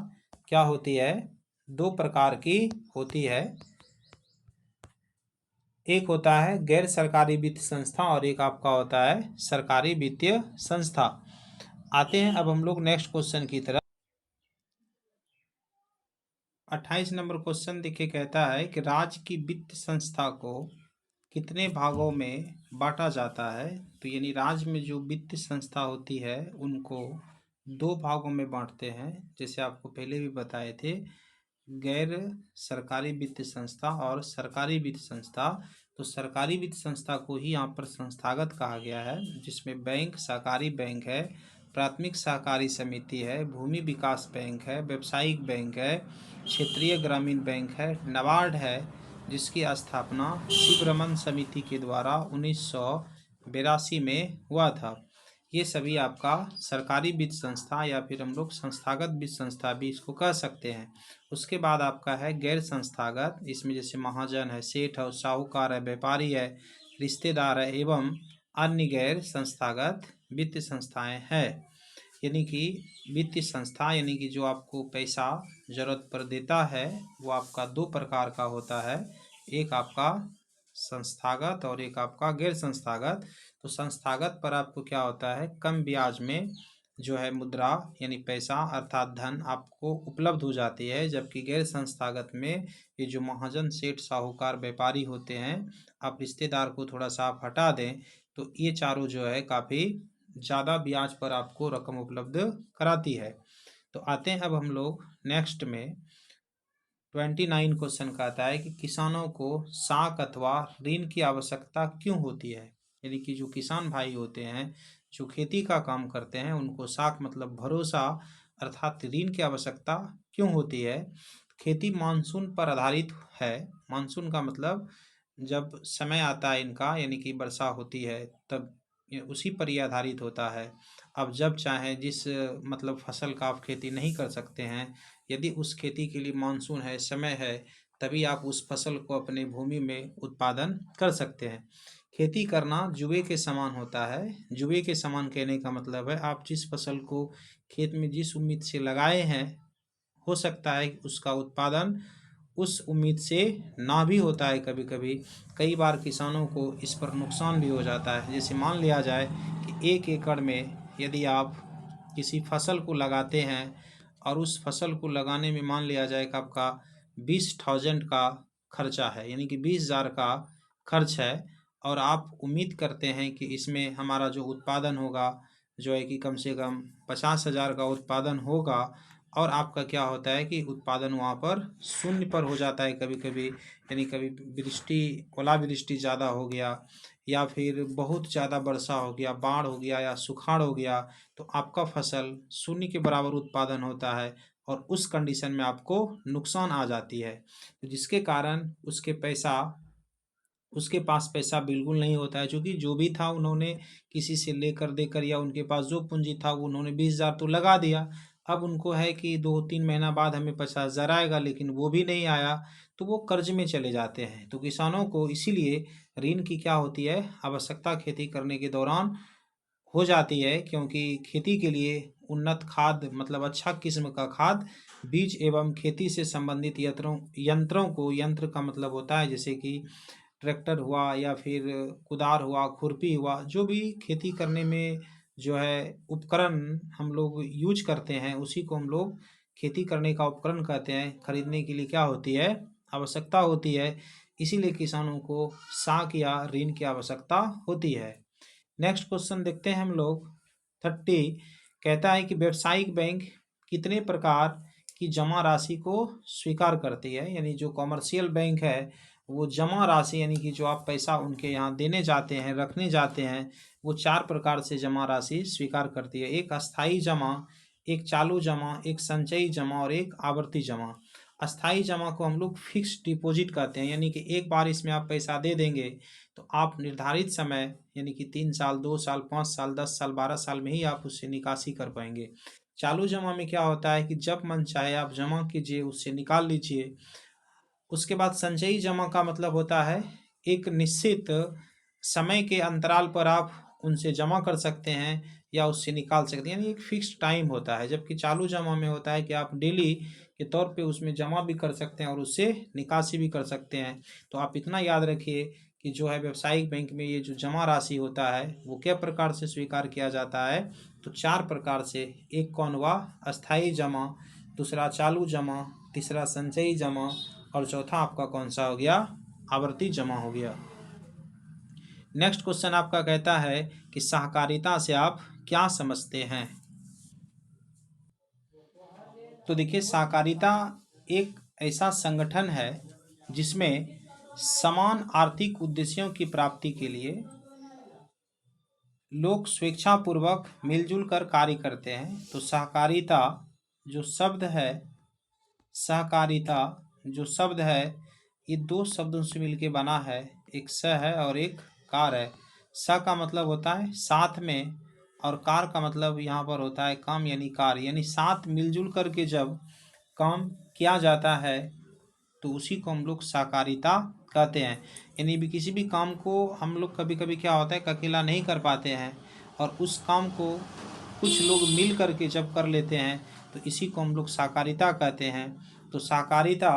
क्या होती है, 2 प्रकार की होती है। एक होता है गैर सरकारी वित्तीय संस्था, और एक आपका होता है सरकारी वित्तीय संस्था। आते हैं अब हम लोग नेक्स्ट क्वेश्चन की तरफ। 28 नंबर क्वेश्चन देखिए, कहता है कि राज्य की वित्तीय संस्था को कितने भागों में बांटा जाता है। तो यानी राज्य में जो वित्तीय संस्था होती है उनको 2 भागों में बांटते हैं, जैसे आपको पहले भी बताए थे, गैर सरकारी वित्तीय संस्था और सरकारी वित्तीय संस्था। तो सरकारी वित्तीय संस्था को ही यहाँ पर संस्थागत कहा गया है, जिसमें बैंक, सहकारी बैंक है, प्राथमिक सहकारी समिति है, भूमि विकास बैंक है, व्यावसायिक बैंक है, क्षेत्रीय ग्रामीण बैंक है, नाबार्ड है, जिसकी स्थापना शिवरमन समिति के द्वारा 1982 में हुआ था। ये सभी आपका सरकारी वित्त संस्था या फिर हम लोग संस्थागत वित्त संस्था भी इसको कह सकते हैं। उसके बाद आपका है गैर संस्थागत, इसमें जैसे महाजन है, सेठ है, साहूकार है, व्यापारी है, रिश्तेदार है, एवं अन्य गैर संस्थागत वित्तीय संस्थाएं हैं। यानी कि वित्तीय संस्था यानी कि जो आपको पैसा जरूरत पर देता है, वो आपका 2 प्रकार का होता है, एक आपका संस्थागत और एक आपका गैर संस्थागत। तो संस्थागत पर आपको क्या होता है, कम ब्याज में जो है मुद्रा यानी पैसा अर्थात धन आपको उपलब्ध हो जाती है, जबकि गैर संस्थागत में ये जो महाजन, सेठ, साहूकार, व्यापारी होते हैं, आप रिश्तेदार को थोड़ा सा आप हटा दें तो ये चारों जो है काफ़ी ज़्यादा ब्याज पर आपको रकम उपलब्ध कराती है। तो आते हैं अब हम लोग नेक्स्ट में 29 क्वेश्चन कहता है कि किसानों को साख अथवा ऋण की आवश्यकता क्यों होती है। यानी कि जो किसान भाई होते हैं जो खेती का काम करते हैं उनको साख मतलब भरोसा अर्थात ऋण की आवश्यकता क्यों होती है। खेती मानसून पर आधारित है। मानसून का मतलब जब समय आता है इनका यानी कि वर्षा होती है तब ये उसी पर ही आधारित होता है। अब जब चाहें जिस मतलब फसल का आप खेती नहीं कर सकते हैं, यदि उस खेती के लिए मानसून है, समय है, तभी आप उस फसल को अपने भूमि में उत्पादन कर सकते हैं। खेती करना जुए के समान होता है। जुए के समान कहने का मतलब है आप जिस फसल को खेत में जिस उम्मीद से लगाए हैं, हो सकता है कि उसका उत्पादन उस उम्मीद से ना भी होता है। कभी कभी कई बार किसानों को इस पर नुकसान भी हो जाता है। जैसे मान लिया जाए कि 1 एकड़ में यदि आप किसी फसल को लगाते हैं और उस फसल को लगाने में मान लिया जाए कि आपका 20,000 का खर्चा है, यानी कि 20,000 का खर्च है, और आप उम्मीद करते हैं कि इसमें हमारा जो उत्पादन होगा जो है कि कम से कम 50,000 का उत्पादन होगा, और आपका क्या होता है कि उत्पादन वहाँ पर शून्य पर हो जाता है कभी कभी। यानी कभी वृष्टि ओलावृष्टि ज़्यादा हो गया या फिर बहुत ज़्यादा वर्षा हो गया, बाढ़ हो गया या सुखाड़ हो गया, तो आपका फसल शून्य के बराबर उत्पादन होता है और उस कंडीशन में आपको नुकसान आ जाती है। तो जिसके कारण उसके पास पैसा बिल्कुल नहीं होता है, क्योंकि जो भी था उन्होंने किसी से लेकर देकर या उनके पास जो पूंजी था वो उन्होंने 20,000 तो लगा दिया। अब उनको है कि 2-3 महीना बाद हमें 50,000 आएगा, लेकिन वो भी नहीं आया, तो वो कर्ज में चले जाते हैं। तो किसानों को इसीलिए ऋण की क्या होती है आवश्यकता खेती करने के दौरान हो जाती है, क्योंकि खेती के लिए उन्नत खाद मतलब अच्छा किस्म का खाद, बीज एवं खेती से संबंधित यंत्रों को, यंत्र का मतलब होता है जैसे कि ट्रैक्टर हुआ या फिर कुदार हुआ, खुरपी हुआ, जो भी खेती करने में जो है उपकरण हम लोग यूज करते हैं उसी को हम लोग खेती करने का उपकरण कहते हैं। खरीदने के लिए क्या होती है आवश्यकता होती है, इसीलिए किसानों को साख या ऋण की आवश्यकता होती है। नेक्स्ट क्वेश्चन देखते हैं हम लोग 30। कहता है कि व्यावसायिक बैंक कितने प्रकार की जमा राशि को स्वीकार करती है। यानी जो कॉमर्शियल बैंक है वो जमा राशि यानी कि जो आप पैसा उनके यहाँ देने जाते हैं, रखने जाते हैं, वो 4 प्रकार से जमा राशि स्वीकार करती है। एक अस्थाई जमा, एक चालू जमा, एक संचयी जमा और एक आवर्ती जमा। अस्थाई जमा को हम लोग फिक्स्ड डिपॉजिट कहते हैं, यानी कि एक बार इसमें आप पैसा दे देंगे तो आप निर्धारित समय यानी कि 3 साल, 2 साल, 5 साल, 10 साल, 12 साल में ही आप उससे निकासी कर पाएंगे। चालू जमा में क्या होता है कि जब मन चाहे आप जमा कीजिए, उससे निकाल लीजिए। उसके बाद संचयी जमा का मतलब होता है एक निश्चित समय के अंतराल पर आप उनसे जमा कर सकते हैं या उससे निकाल सकते हैं, यानी एक फिक्स्ड टाइम होता है। जबकि चालू जमा में होता है कि आप डेली के तौर पे उसमें जमा भी कर सकते हैं और उससे निकासी भी कर सकते हैं। तो आप इतना याद रखिए कि जो है व्यावसायिक बैंक में ये जो जमा राशि होता है वो क्या प्रकार से स्वीकार किया जाता है, तो 4 प्रकार से। एक कौन हुआ अस्थाई जमा, दूसरा चालू जमा, तीसरा संचयी जमा और चौथा आपका कौन सा हो गया आवर्ती जमा हो गया। नेक्स्ट क्वेश्चन आपका कहता है कि सहकारिता से आप क्या समझते हैं। तो देखिए सहकारिता एक ऐसा संगठन है जिसमें समान आर्थिक उद्देश्यों की प्राप्ति के लिए लोग स्वेच्छापूर्वक मिलजुल कर कार्य करते हैं। तो सहकारिता जो शब्द है सहकारिता जो शब्द है ये 2 शब्दों से मिलके बना है, एक स है और एक कार है। स का मतलब होता है साथ में और कार का मतलब यहाँ पर होता है काम यानी कार्य, यानी साथ मिलजुल करके जब काम किया जाता है तो उसी को हम लोग सहकारिता कहते हैं। यानी भी किसी भी काम को हम लोग कभी कभी क्या होता है कि अकेला नहीं कर पाते हैं और उस काम को कुछ लोग मिल करके जब कर लेते हैं तो इसी को हम लोग सहकारिता कहते हैं। तो सहकारिता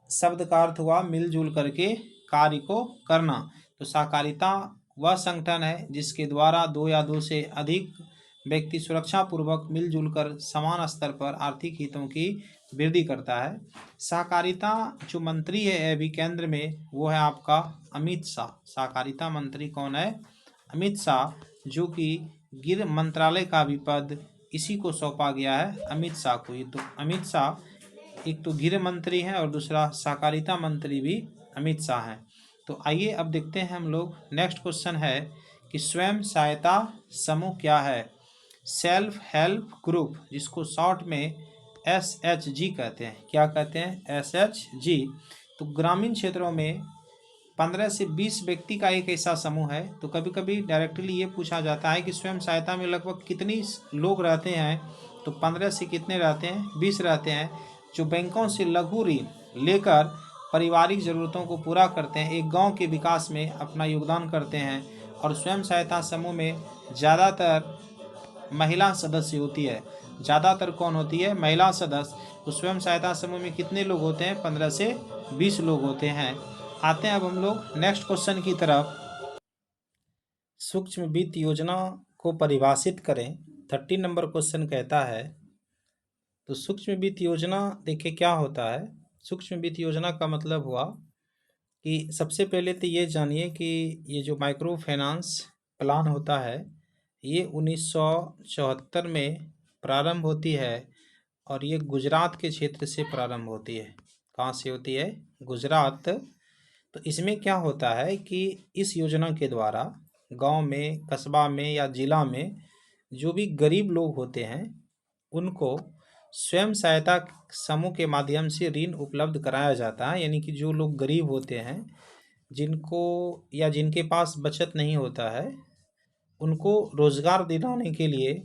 शब्द का अर्थ हुआ मिलजुल करके कार्य को करना। तो सहकारिता वह संगठन है जिसके द्वारा 2 या 2 से अधिक व्यक्ति सुरक्षा पूर्वक मिलजुल कर समान स्तर पर आर्थिक हितों की वृद्धि करता है। सहकारिता जो मंत्री है अभी केंद्र में, वो है आपका अमित शाह। सहकारिता मंत्री कौन है? अमित शाह, जो कि गृह मंत्रालय का भी पद इसी को सौंपा गया है, अमित शाह को। ये तो अमित शाह एक तो गृह मंत्री हैं और दूसरा सहकारिता मंत्री भी अमित शाह हैं। तो आइए अब देखते हैं हम लोग। नेक्स्ट क्वेश्चन है कि स्वयं सहायता समूह क्या है? सेल्फ हेल्प ग्रुप, जिसको शॉर्ट में SHG कहते हैं। क्या कहते हैं? SHG। तो ग्रामीण क्षेत्रों में 15 से 20 व्यक्ति का एक ऐसा समूह है। तो कभी कभी डायरेक्टली ये पूछा जाता है कि स्वयं सहायता में लगभग कितनी लोग रहते हैं? तो 15 से कितने रहते हैं? 20 रहते हैं, जो बैंकों से लघु ऋण लेकर पारिवारिक ज़रूरतों को पूरा करते हैं, एक गांव के विकास में अपना योगदान करते हैं। और स्वयं सहायता समूह में ज़्यादातर महिला सदस्य होती है। ज़्यादातर कौन होती है? महिला सदस्य। तो स्वयं सहायता समूह में कितने लोग होते हैं? 15 से 20 लोग होते हैं। आते हैं अब हम लोग नेक्स्ट क्वेश्चन की तरफ। सूक्ष्म वित्त योजना को परिभाषित करें। 13 नंबर क्वेश्चन कहता है। तो सूक्ष्म वित्त योजना देखिए क्या होता है। सूक्ष्म वित्त योजना का मतलब हुआ कि सबसे पहले तो ये जानिए कि ये जो माइक्रो फाइनेंस प्लान होता है, ये 1974 में प्रारंभ होती है और ये गुजरात के क्षेत्र से प्रारंभ होती है। कहाँ से होती है? गुजरात। तो इसमें क्या होता है कि इस योजना के द्वारा गांव में, कस्बा में या ज़िला में जो भी गरीब लोग होते हैं, उनको स्वयं सहायता समूह के माध्यम से ऋण उपलब्ध कराया जाता है। यानी कि जो लोग गरीब होते हैं, जिनको या जिनके पास बचत नहीं होता है, उनको रोज़गार दिलाने के लिए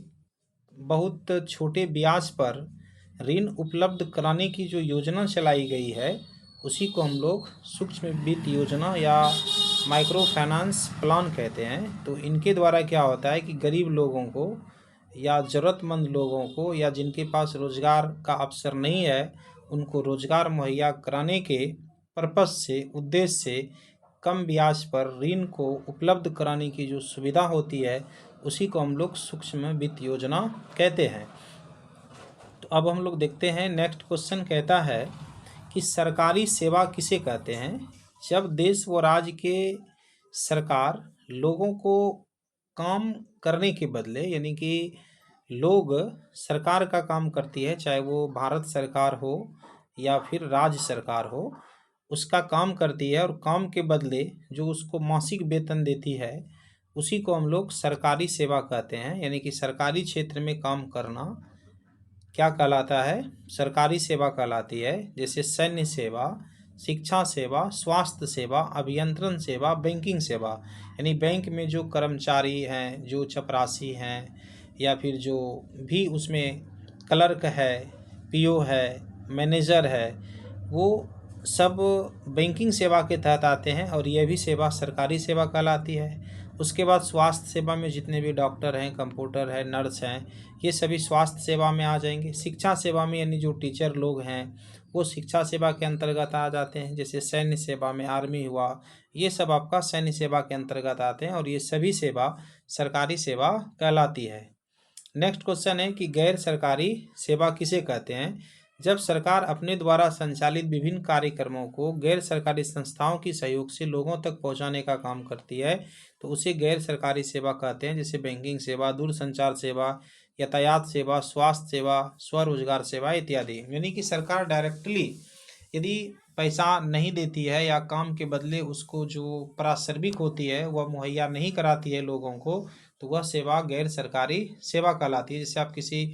बहुत छोटे ब्याज पर ऋण उपलब्ध कराने की जो योजना चलाई गई है, उसी को हम लोग सूक्ष्म वित्त योजना या माइक्रो फाइनेंस प्लान कहते हैं। तो इनके द्वारा क्या होता है कि गरीब लोगों को या ज़रूरतमंद लोगों को या जिनके पास रोज़गार का अवसर नहीं है, उनको रोज़गार मुहैया कराने के पर्पस से, उद्देश्य से कम ब्याज पर ऋण को उपलब्ध कराने की जो सुविधा होती है, उसी को हम लोग सूक्ष्म वित्त योजना कहते हैं। तो अब हम लोग देखते हैं नेक्स्ट क्वेश्चन कहता है कि सरकारी सेवा किसे कहते हैं? जब देश व राज्य के सरकार लोगों को काम करने के बदले, यानी कि लोग सरकार का काम करती है, चाहे वो भारत सरकार हो या फिर राज्य सरकार हो, उसका काम करती है और काम के बदले जो उसको मासिक वेतन देती है, उसी को हम लोग सरकारी सेवा कहते हैं। यानी कि सरकारी क्षेत्र में काम करना क्या कहलाता है? सरकारी सेवा कहलाती है। जैसे सैन्य सेवा, शिक्षा सेवा, स्वास्थ्य सेवा, अभियंत्रण सेवा, बैंकिंग सेवा। यानी बैंक में जो कर्मचारी हैं, जो चपरासी हैं, या फिर जो भी उसमें क्लर्क है, PO है, मैनेजर है, वो सब बैंकिंग सेवा के तहत आते हैं और यह भी सेवा सरकारी सेवा कहलाती है। उसके बाद स्वास्थ्य सेवा में जितने भी डॉक्टर हैं, कंपाउंडर हैं, नर्स हैं, ये सभी स्वास्थ्य सेवा में आ जाएंगे। शिक्षा सेवा में यानी जो टीचर लोग हैं, वो शिक्षा सेवा के अंतर्गत आ जाते हैं। जैसे सैन्य सेवा में आर्मी हुआ, ये सब आपका सैन्य सेवा के अंतर्गत आते हैं और ये सभी सेवा सरकारी सेवा कहलाती है। नेक्स्ट क्वेश्चन है कि गैर सरकारी सेवा किसे कहते हैं? जब सरकार अपने द्वारा संचालित विभिन्न कार्यक्रमों को गैर सरकारी संस्थाओं की सहयोग से लोगों तक पहुंचाने का काम करती है, तो उसे गैर सरकारी सेवा कहते हैं। जैसे बैंकिंग सेवा, दूरसंचार सेवा, यातायात सेवा, स्वास्थ्य सेवा, स्वरोजगार सेवा इत्यादि। यानी कि सरकार डायरेक्टली यदि पैसा नहीं देती है या काम के बदले उसको जो पारिश्रमिक होती है वह मुहैया नहीं कराती है लोगों को, तो वह सेवा गैर सरकारी सेवा कहलाती है। जैसे आप किसी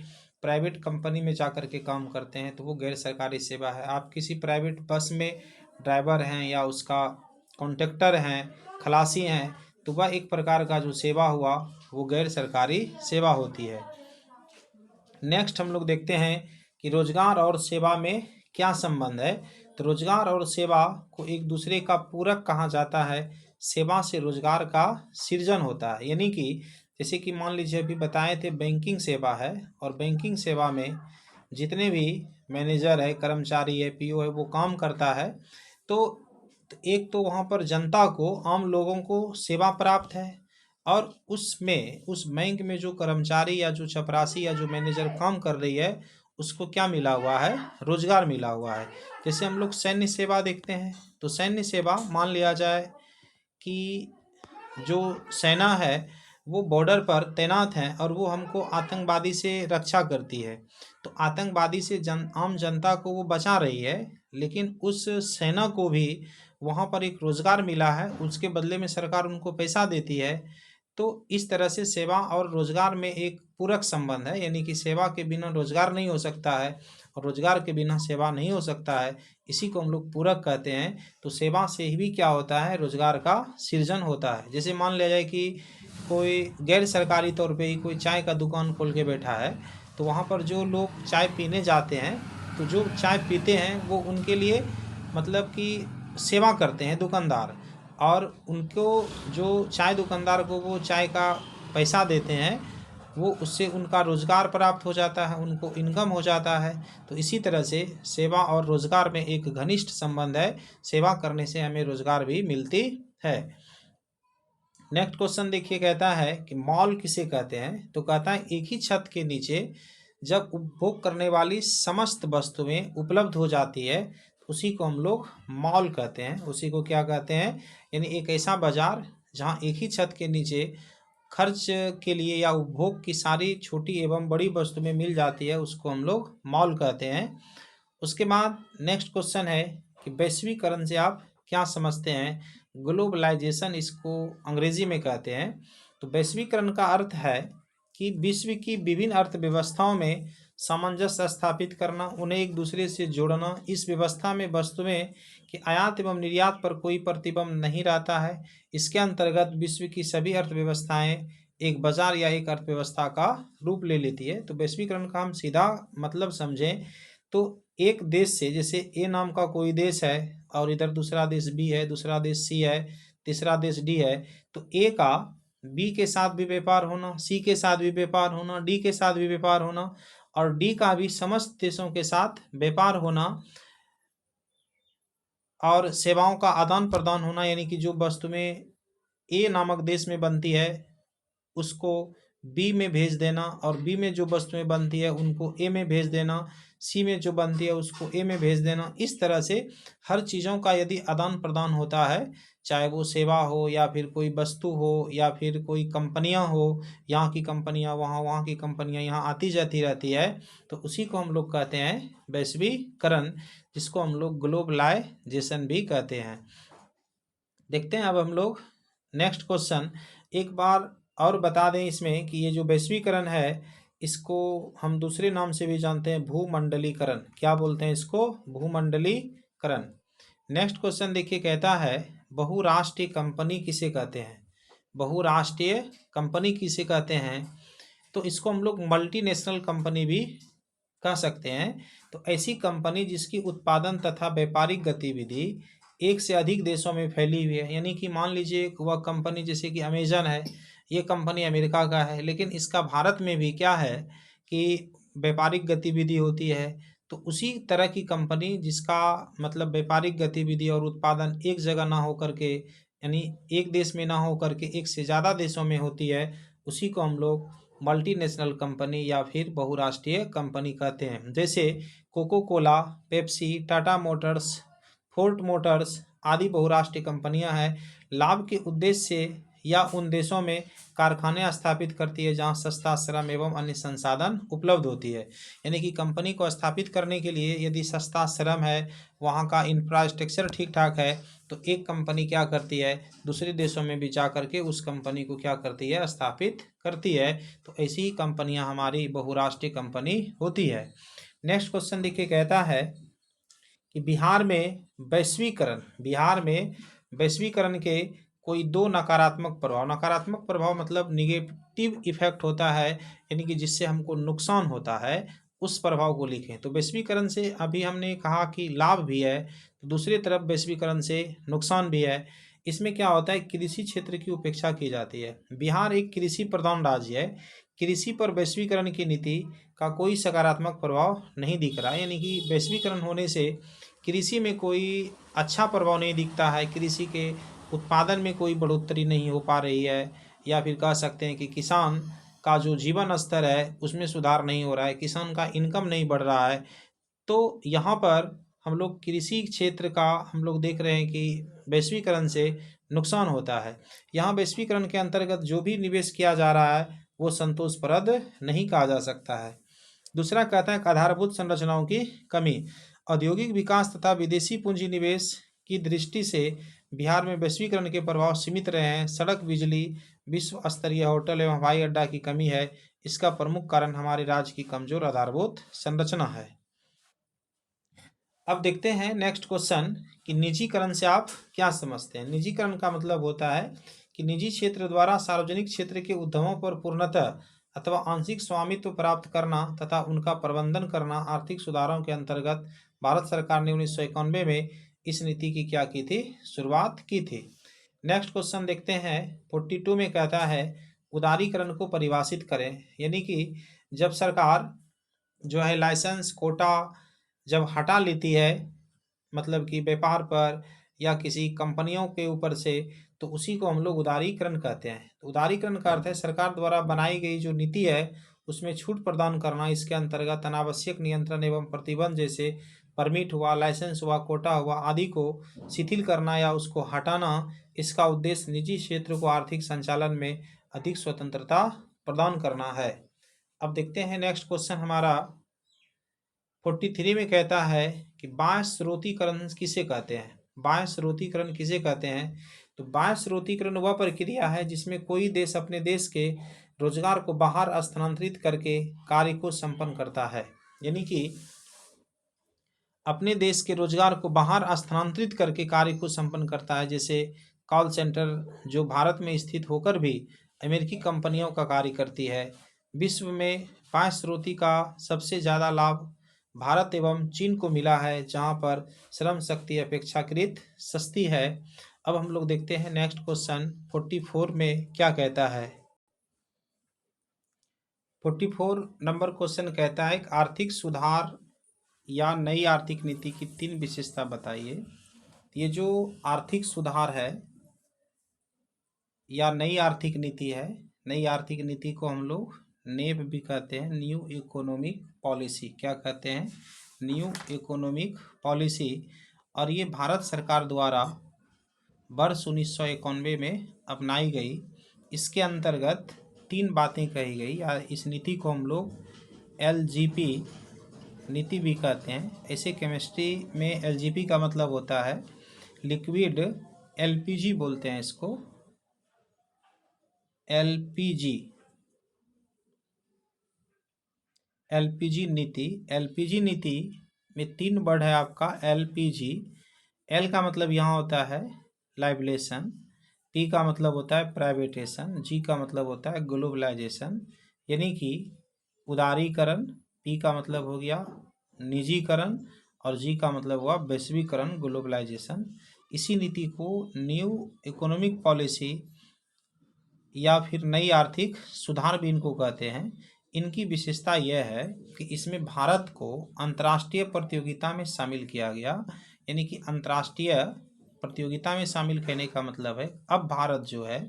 प्राइवेट कंपनी में जाकर के काम करते हैं, तो वो गैर सरकारी सेवा है। आप किसी प्राइवेट बस में ड्राइवर हैं या उसका कॉन्ट्रैक्टर हैं, खलासी हैं, तो वह एक प्रकार का जो सेवा हुआ, वो गैर सरकारी सेवा होती है। नेक्स्ट हम लोग देखते हैं कि रोजगार और सेवा में क्या संबंध है। तो रोजगार और सेवा को एक दूसरे का पूरक कहा जाता है। सेवा से रोजगार का सृजन होता है। यानी कि जैसे कि मान लीजिए अभी बताए थे बैंकिंग सेवा है, और बैंकिंग सेवा में जितने भी मैनेजर है, कर्मचारी है, PO है, वो काम करता है। तो एक तो वहाँ पर जनता को, आम लोगों को सेवा प्राप्त है, और उसमें उस बैंक में जो कर्मचारी या जो चपरासी या जो मैनेजर काम कर रही है उसको क्या मिला हुआ है, रोजगार मिला हुआ है। जैसे हम लोग सैन्य सेवा देखते हैं, तो सैन्य सेवा मान लिया जाए कि जो सेना है वो बॉर्डर पर तैनात है और वो हमको आतंकवादी से रक्षा करती है। तो आतंकवादी से आम जनता को वो बचा रही है, लेकिन उस सेना को भी वहाँ पर एक रोजगार मिला है, उसके बदले में सरकार उनको पैसा देती है। तो इस तरह से सेवा और रोजगार में एक पूरक संबंध है, यानी कि सेवा के बिना रोजगार नहीं हो सकता है और रोजगार के बिना सेवा नहीं हो सकता है। इसी को हम लोग पूरक कहते हैं। तो सेवा से ही भी क्या होता है, रोजगार का सृजन होता है। जैसे मान लिया जाए कि कोई गैर सरकारी तौर पे ही कोई चाय का दुकान खोल के बैठा है, तो वहाँ पर जो लोग चाय पीने जाते हैं, तो जो चाय पीते हैं वो उनके लिए मतलब कि सेवा करते हैं दुकानदार, और उनको जो चाय दुकानदार को वो चाय का पैसा देते हैं, वो उससे उनका रोज़गार प्राप्त हो जाता है, उनको इनकम हो जाता है। तो इसी तरह से सेवा और रोज़गार में एक घनिष्ठ संबंध है। सेवा करने से हमें रोज़गार भी मिलती है। नेक्स्ट क्वेश्चन देखिए, कहता है कि मॉल किसे कहते हैं। तो कहता है एक ही छत के नीचे जब उपभोग करने वाली समस्त वस्तुएं उपलब्ध हो जाती है, उसी को हम लोग मॉल कहते हैं। उसी को क्या कहते हैं, यानी एक ऐसा बाजार जहां एक ही छत के नीचे खर्च के लिए या उपभोग की सारी छोटी एवं बड़ी वस्तुएं मिल जाती है, उसको हम लोग मॉल कहते हैं। उसके बाद नेक्स्ट क्वेश्चन है कि वैश्वीकरण से आप क्या समझते हैं। ग्लोबलाइजेशन इसको अंग्रेजी में कहते हैं। तो वैश्वीकरण का अर्थ है कि विश्व की विभिन्न अर्थव्यवस्थाओं में सामंजस्य स्थापित करना, उन्हें एक दूसरे से जोड़ना। इस व्यवस्था में वस्तुएं के आयात एवं निर्यात पर कोई प्रतिबंध नहीं रहता है। इसके अंतर्गत विश्व की सभी अर्थव्यवस्थाएं एक बाजार या एक अर्थव्यवस्था का रूप ले लेती है। तो वैश्वीकरण का हम सीधा मतलब समझें तो एक देश से, जैसे ए नाम का कोई देश है और इधर दूसरा देश बी है, दूसरा देश सी है, तीसरा देश डी है, तो ए का बी के साथ भी व्यापार होना, सी के साथ भी व्यापार होना, डी के साथ भी व्यापार होना और डी का भी समस्त देशों के साथ व्यापार होना और सेवाओं का आदान प्रदान होना, यानी कि जो वस्तुएं ए नामक देश में बनती है उसको बी में भेज देना और बी में जो वस्तुएं बनती है उनको ए में भेज देना, सी में जो बनती है उसको ए में भेज देना। इस तरह से हर चीज़ों का यदि आदान प्रदान होता है, चाहे वो सेवा हो या फिर कोई वस्तु हो या फिर कोई कंपनियां हो, यहाँ की कंपनियां वहाँ, वहाँ की कंपनियां यहाँ आती जाती रहती है, तो उसी को हम लोग कहते हैं वैश्वीकरण, जिसको हम लोग ग्लोबलाइजेशन भी कहते हैं। देखते हैं अब हम लोग नेक्स्ट क्वेश्चन। एक बार और बता दें इसमें कि ये जो वैश्वीकरण है इसको हम दूसरे नाम से भी जानते हैं, भूमंडलीकरण। क्या बोलते हैं इसको, भूमंडलीकरण। नेक्स्ट क्वेश्चन देखिए, कहता है बहुराष्ट्रीय कंपनी किसे कहते हैं। बहुराष्ट्रीय कंपनी किसे कहते हैं, तो इसको हम लोग मल्टीनेशनल कंपनी भी कह सकते हैं। तो ऐसी कंपनी जिसकी उत्पादन तथा व्यापारिक गतिविधि एक से अधिक देशों में फैली हुई है। यानी कि मान लीजिए वह कंपनी जैसे कि अमेजन है, ये कंपनी अमेरिका का है, लेकिन इसका भारत में भी क्या है कि व्यापारिक गतिविधि होती है। तो उसी तरह की कंपनी जिसका मतलब व्यापारिक गतिविधि और उत्पादन एक जगह ना हो करके, यानी एक देश में ना हो करके एक से ज़्यादा देशों में होती है, उसी को हम लोग मल्टीनेशनल कंपनी या फिर बहुराष्ट्रीय कंपनी कहते हैं। जैसे Coca Cola, Pepsi, Tata Motors, Ford Motors आदि बहुराष्ट्रीय कंपनियां हैं। लाभ के उद्देश्य से या उन देशों में कारखाने स्थापित करती है जहां सस्ता श्रम एवं अन्य संसाधन उपलब्ध होती है। यानी कि कंपनी को स्थापित करने के लिए यदि सस्ता श्रम है, वहां का इंफ्रास्ट्रक्चर ठीक ठाक है, तो एक कंपनी क्या करती है, दूसरे देशों में भी जा करके उस कंपनी को क्या करती है, स्थापित करती है। तो ऐसी ही कंपनियां हमारी बहुराष्ट्रीय कंपनी होती है। नेक्स्ट क्वेश्चन देखिए, कहता है कि बिहार में वैश्वीकरण के कोई दो नकारात्मक प्रभाव। नकारात्मक प्रभाव मतलब निगेटिव इफेक्ट होता है, यानी कि जिससे हमको नुकसान होता है, उस प्रभाव को लिखें। तो वैश्वीकरण से अभी हमने कहा कि लाभ भी है, तो दूसरी तरफ वैश्वीकरण से नुकसान भी है। इसमें क्या होता है, कृषि क्षेत्र की उपेक्षा की जाती है। बिहार एक कृषि प्रधान राज्य है, कृषि पर वैश्वीकरण की नीति का कोई सकारात्मक प्रभाव नहीं दिख रहा है। यानी कि वैश्वीकरण होने से कृषि में कोई अच्छा प्रभाव नहीं दिखता है, कृषि के उत्पादन में कोई बढ़ोतरी नहीं हो पा रही है, या फिर कह सकते हैं कि किसान का जो जीवन स्तर है उसमें सुधार नहीं हो रहा है, किसान का इनकम नहीं बढ़ रहा है। तो यहाँ पर हम लोग कृषि क्षेत्र का हम लोग देख रहे हैं कि वैश्वीकरण से नुकसान होता है। यहाँ वैश्वीकरण के अंतर्गत जो भी निवेश किया जा रहा है वो संतोषप्रद नहीं कहा जा सकता है। दूसरा कहता है कि आधारभूत संरचनाओं की कमी। औद्योगिक विकास तथा विदेशी पूंजी निवेश की दृष्टि से बिहार में वैश्वीकरण के प्रभाव सीमित रहे हैं। सड़क, बिजली, विश्व स्तरीय होटल एवं हवाई अड्डा की कमी है। इसका प्रमुख कारण हमारे राज्य की कमजोर आधारभूत संरचना है। अब देखते हैं नेक्स्ट क्वेश्चन कि निजीकरण से आप क्या समझते हैं। निजीकरण का मतलब होता है कि निजी क्षेत्र द्वारा सार्वजनिक क्षेत्र के उद्यमों पर पूर्णतः अथवा आंशिक स्वामित्व प्राप्त करना तथा उनका प्रबंधन करना। आर्थिक सुधारों के अंतर्गत भारत सरकार ने 1991 में इस नीति की क्या की थी, शुरुआत की थी। नेक्स्ट क्वेश्चन देखते हैं 42 में कहता है उदारीकरण को परिभाषित करें। यानी कि जब सरकार जो है लाइसेंस कोटा जब हटा लेती है, मतलब कि व्यापार पर या किसी कंपनियों के ऊपर से, तो उसी को हम लोग उदारीकरण कहते हैं। तो उदारीकरण का अर्थ है सरकार द्वारा बनाई गई जो नीति है उसमें छूट प्रदान करना। इसके अंतर्गत अनावश्यक नियंत्रण एवं प्रतिबंध जैसे परमिट हुआ, लाइसेंस हुआ, कोटा हुआ आदि को शिथिल करना या उसको हटाना। इसका उद्देश्य निजी क्षेत्र को आर्थिक संचालन में अधिक स्वतंत्रता प्रदान करना है। अब देखते हैं नेक्स्ट क्वेश्चन हमारा 43 में कहता है कि बाह्य स्रोतीकरण किसे कहते हैं। बाह्य स्रोतीकरण किसे कहते हैं? तो बाह्य स्रोतीकरण वह प्रक्रिया है जिसमें कोई देश अपने देश के रोजगार को बाहर स्थानांतरित करके कार्य को संपन्न करता है। यानी कि अपने देश के रोजगार को बाहर स्थानांतरित करके कार्य को संपन्न करता है। जैसे कॉल सेंटर जो भारत में स्थित होकर भी अमेरिकी कंपनियों का कार्य करती है। विश्व में बाह्य स्रोती का सबसे ज़्यादा लाभ भारत एवं चीन को मिला है, जहां पर श्रम शक्ति अपेक्षाकृत सस्ती है। अब हम लोग देखते हैं नेक्स्ट क्वेश्चन 44 में क्या कहता है। 44 नंबर क्वेश्चन कहता है आर्थिक सुधार या नई आर्थिक नीति की 3 विशेषता बताइए। ये जो आर्थिक सुधार है या नई आर्थिक नीति है, नई आर्थिक नीति को हम लोग नेप भी कहते हैं, न्यू इकोनॉमिक पॉलिसी। क्या कहते हैं? New economic policy. और ये भारत सरकार द्वारा वर्ष 1991 में अपनाई गई। इसके अंतर्गत 3 बातें कही गई या इस नीति को हम लोग LGP नीति भी कहते हैं। ऐसे केमिस्ट्री में LGP का मतलब होता है लिक्विड, LPG बोलते हैं इसको, LPG नीति। LPG नीति में 3 वर्ड है आपका LPG। L का मतलब यहाँ होता है लाइबलेशन, P का मतलब होता है प्राइवेटेशन, G का मतलब होता है ग्लोबलाइजेशन। यानी कि उदारीकरण, P का मतलब हो गया निजीकरण और G का मतलब हुआ वैश्वीकरण, ग्लोबलाइजेशन। इसी नीति को न्यू इकोनॉमिक पॉलिसी या फिर नई आर्थिक सुधार भी इनको कहते हैं। इनकी विशेषता यह है कि इसमें भारत को अंतर्राष्ट्रीय प्रतियोगिता में शामिल किया गया। यानी कि अंतर्राष्ट्रीय प्रतियोगिता में शामिल करने का मतलब है अब भारत जो है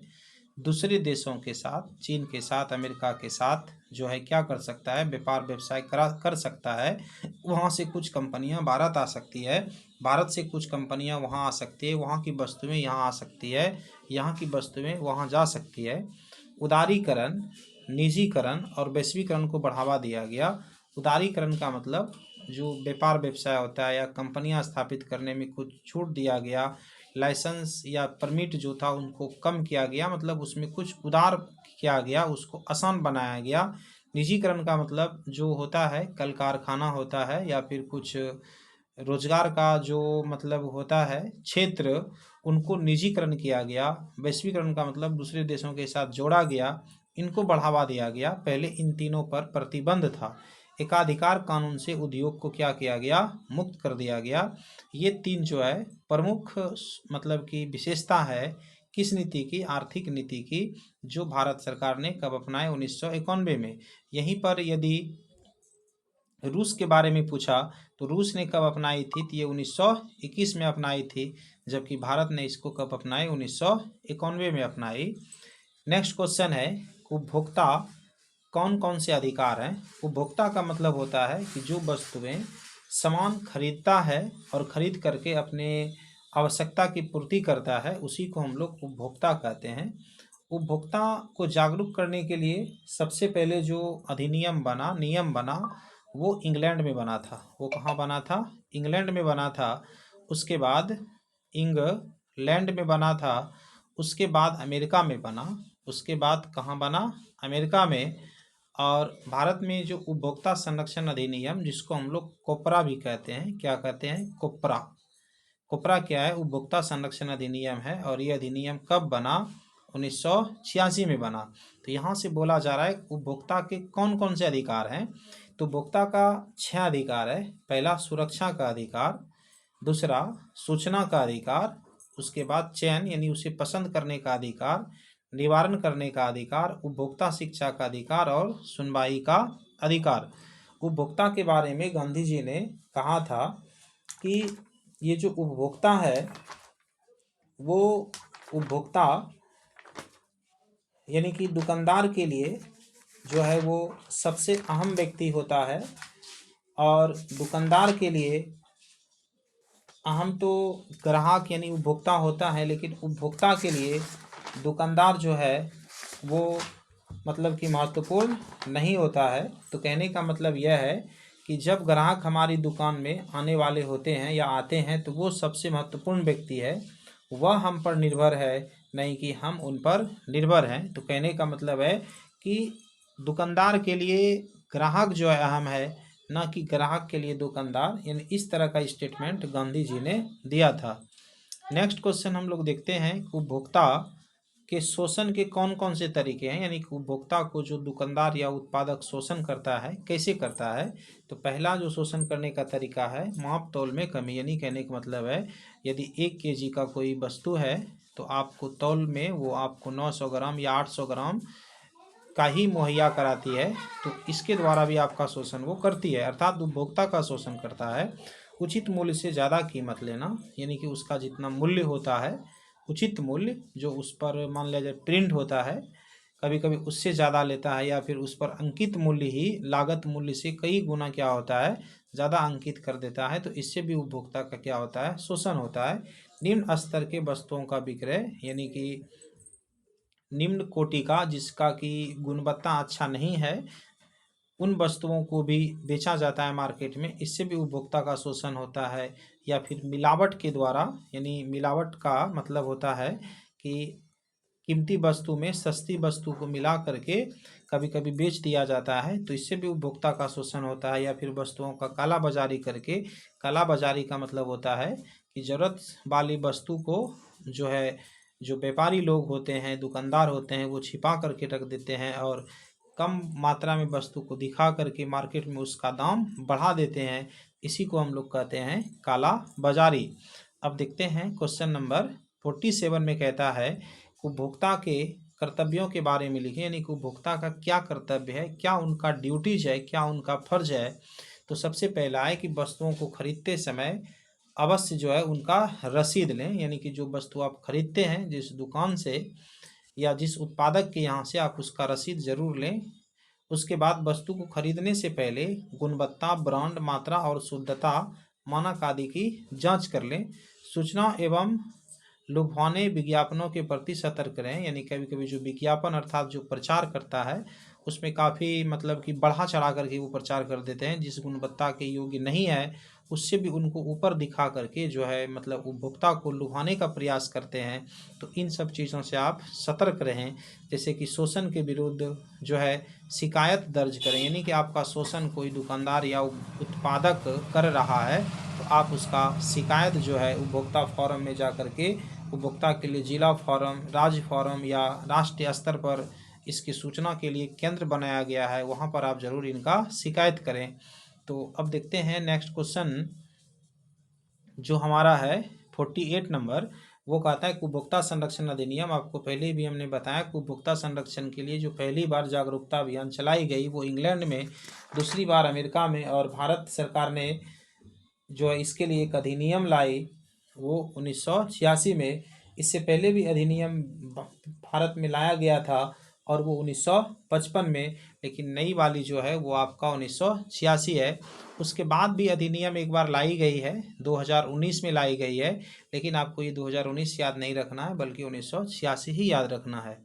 दूसरे देशों के साथ, चीन के साथ, अमेरिका के साथ जो है क्या कर सकता है, व्यापार व्यवसाय कर सकता है। वहाँ से कुछ कंपनियाँ भारत आ सकती है, भारत से कुछ कंपनियाँ वहाँ आ सकती है, वहाँ की वस्तुएं यहाँ आ सकती है, यहाँ की वस्तुएं वहाँ जा सकती है। उदारीकरण, निजीकरण और वैश्वीकरण को बढ़ावा दिया गया। उदारीकरण का मतलब जो व्यापार व्यवसाय होता है या कंपनियां स्थापित करने में कुछ छूट दिया गया, लाइसेंस या परमिट जो था उनको कम किया गया, मतलब उसमें कुछ उदार किया गया, उसको आसान बनाया गया। निजीकरण का मतलब जो होता है कल कारखाना होता है या फिर कुछ रोजगार का जो मतलब होता है क्षेत्र, उनको निजीकरण किया गया। वैश्वीकरण का मतलब दूसरे देशों के साथ जोड़ा गया, इनको बढ़ावा दिया गया। पहले इन तीनों पर प्रतिबंध था। एकाधिकार कानून से उद्योग को क्या किया गया, मुक्त कर दिया गया। ये 3 जो है प्रमुख मतलब की विशेषता है किस नीति की, आर्थिक नीति की, जो भारत सरकार ने कब अपनाए 1991 में। यहीं पर यदि रूस के बारे में पूछा तो रूस ने कब अपनाई थी, तो ये 1921 में अपनाई थी, जबकि भारत ने इसको कब अपनाई, 1991 में अपनाई। नेक्स्ट क्वेश्चन है, उपभोक्ता कौन कौन से अधिकार हैं। उपभोक्ता का मतलब होता है कि जो वस्तुएं सामान खरीदता है और खरीद करके अपने आवश्यकता की पूर्ति करता है, उसी को हम लोग उपभोक्ता कहते हैं। उपभोक्ता को जागरूक करने के लिए सबसे पहले जो अधिनियम बना, नियम बना, वो इंग्लैंड में बना था। वो कहाँ बना था? इंग्लैंड में बना था। उसके बाद इंग्लैंड में बना था। उसके बाद अमेरिका में बना। उसके बाद कहाँ बना? अमेरिका में। और भारत में जो उपभोक्ता संरक्षण अधिनियम, जिसको हम लोग कोपरा भी कहते हैं, क्या कहते हैं? कोपरा। कोपरा क्या है? उपभोक्ता संरक्षण अधिनियम है। और ये अधिनियम कब बना? 1986 में बना। तो यहाँ से बोला जा रहा है उपभोक्ता के कौन कौन से अधिकार हैं। तो उपभोक्ता का 6 अधिकार है। पहला, सुरक्षा का अधिकार। दूसरा, सूचना का अधिकार। उसके बाद चयन यानी उसे पसंद करने का अधिकार, निवारण करने का अधिकार, उपभोक्ता शिक्षा का अधिकार और सुनवाई का अधिकार। उपभोक्ता के बारे में गांधी जी ने कहा था कि ये जो उपभोक्ता है, वो उपभोक्ता यानी कि दुकानदार के लिए जो है वो सबसे अहम व्यक्ति होता है। और दुकानदार के लिए अहम तो ग्राहक यानी उपभोक्ता होता है, लेकिन उपभोक्ता के लिए दुकानदार जो है वो मतलब कि महत्वपूर्ण नहीं होता है। तो कहने का मतलब यह है कि जब ग्राहक हमारी दुकान में आने वाले होते हैं या आते हैं, तो वो सबसे महत्वपूर्ण व्यक्ति है। वह हम पर निर्भर है, नहीं कि हम उन पर निर्भर हैं। तो कहने का मतलब है कि दुकानदार के लिए ग्राहक जो है अहम है, ना कि ग्राहक के लिए दुकानदार। यानी इस तरह का स्टेटमेंट गांधी जी ने दिया था। नेक्स्ट क्वेश्चन हम लोग देखते हैं, उपभोक्ता के शोषण के कौन कौन से तरीके हैं। यानी कि उपभोक्ता को जो दुकानदार या उत्पादक शोषण करता है, कैसे करता है। तो पहला जो शोषण करने का तरीका है, माप तौल में कमी। यानी कहने का मतलब है यदि 1 kg का कोई वस्तु है, तो आपको तौल में वो आपको 900 ग्राम या 800 ग्राम का ही मुहैया कराती है। तो इसके द्वारा भी आपका शोषण वो करती है, अर्थात उपभोक्ता का शोषण करता है। उचित मूल्य से ज़्यादा कीमत लेना, यानी कि उसका जितना मूल्य होता है, उचित मूल्य जो उस पर मान लिया जाए प्रिंट होता है, कभी कभी उससे ज़्यादा लेता है, या फिर उस पर अंकित मूल्य ही लागत मूल्य से कई गुना क्या होता है, ज़्यादा अंकित कर देता है। तो इससे भी उपभोक्ता का क्या होता है? शोषण होता है। निम्न स्तर के वस्तुओं का विक्रय, यानी कि निम्न कोटि का, जिसका कि गुणवत्ता अच्छा नहीं है, उन वस्तुओं को भी बेचा जाता है मार्केट में, इससे भी उपभोक्ता का शोषण होता है। या फिर मिलावट के द्वारा, यानी मिलावट का मतलब होता है कि कीमती वस्तु में सस्ती वस्तु को मिला करके कभी कभी बेच दिया जाता है, तो इससे भी उपभोक्ता का शोषण होता है। या फिर वस्तुओं का काला बाजारी करके, काला बाजारी का मतलब होता है कि ज़रूरत वाली वस्तु को जो है, जो व्यापारी लोग होते हैं, दुकानदार होते हैं, वो छिपा करके रख देते हैं और कम मात्रा में वस्तु को दिखा करके मार्केट में उसका दाम बढ़ा देते हैं। इसी को हम लोग कहते हैं काला बाजारी। अब देखते हैं क्वेश्चन नंबर 47 में कहता है, उपभोक्ता के कर्तव्यों के बारे में लिखें। यानी कि उपभोक्ता का क्या कर्तव्य है, क्या उनका ड्यूटीज है, क्या उनका फर्ज है। तो सबसे पहला है कि वस्तुओं को खरीदते समय अवश्य जो है उनका रसीद लें। यानी कि जो वस्तु आप खरीदते हैं जिस दुकान से या जिस उत्पादक के यहाँ से, आप उसका रसीद ज़रूर लें। उसके बाद वस्तु को खरीदने से पहले गुणवत्ता, ब्रांड, मात्रा और शुद्धता, मानक आदि की जांच कर लें। सूचना एवं लुभावने विज्ञापनों के प्रति सतर्क रहें। यानी कभी कभी जो विज्ञापन अर्थात जो प्रचार करता है, उसमें काफ़ी मतलब कि बढ़ा चढ़ा करके वो प्रचार कर देते हैं, जिस गुणवत्ता के योग्य नहीं है उससे भी उनको ऊपर दिखा करके जो है मतलब उपभोक्ता को लुभाने का प्रयास करते हैं। तो इन सब चीज़ों से आप सतर्क रहें। जैसे कि शोषण के विरुद्ध जो है शिकायत दर्ज करें। यानी कि आपका शोषण कोई दुकानदार या उत्पादक कर रहा है, तो आप उसका शिकायत जो है उपभोक्ता फोरम में जा कर के, उपभोक्ता के लिए जिला फोरम, राज्य फोरम या राष्ट्रीय स्तर पर इसकी सूचना के लिए केंद्र बनाया गया है, वहाँ पर आप ज़रूर इनका शिकायत करें। तो अब देखते हैं नेक्स्ट क्वेश्चन जो हमारा है 48 नंबर। वो कहता है कि उपभोक्ता संरक्षण अधिनियम, आपको पहले भी हमने बताया कि उपभोक्ता संरक्षण के लिए जो पहली बार जागरूकता अभियान चलाई गई वो इंग्लैंड में, दूसरी बार अमेरिका में, और भारत सरकार ने जो है इसके लिए एक अधिनियम लाई वो 1986 में। इससे पहले भी अधिनियम भारत में लाया गया था और वो 1955 में, लेकिन नई वाली जो है वो आपका 1986 है। उसके बाद भी अधिनियम एक बार लाई गई है, 2019 में लाई गई है, लेकिन आपको ये 2019 याद नहीं रखना है बल्कि 1986 ही याद रखना है,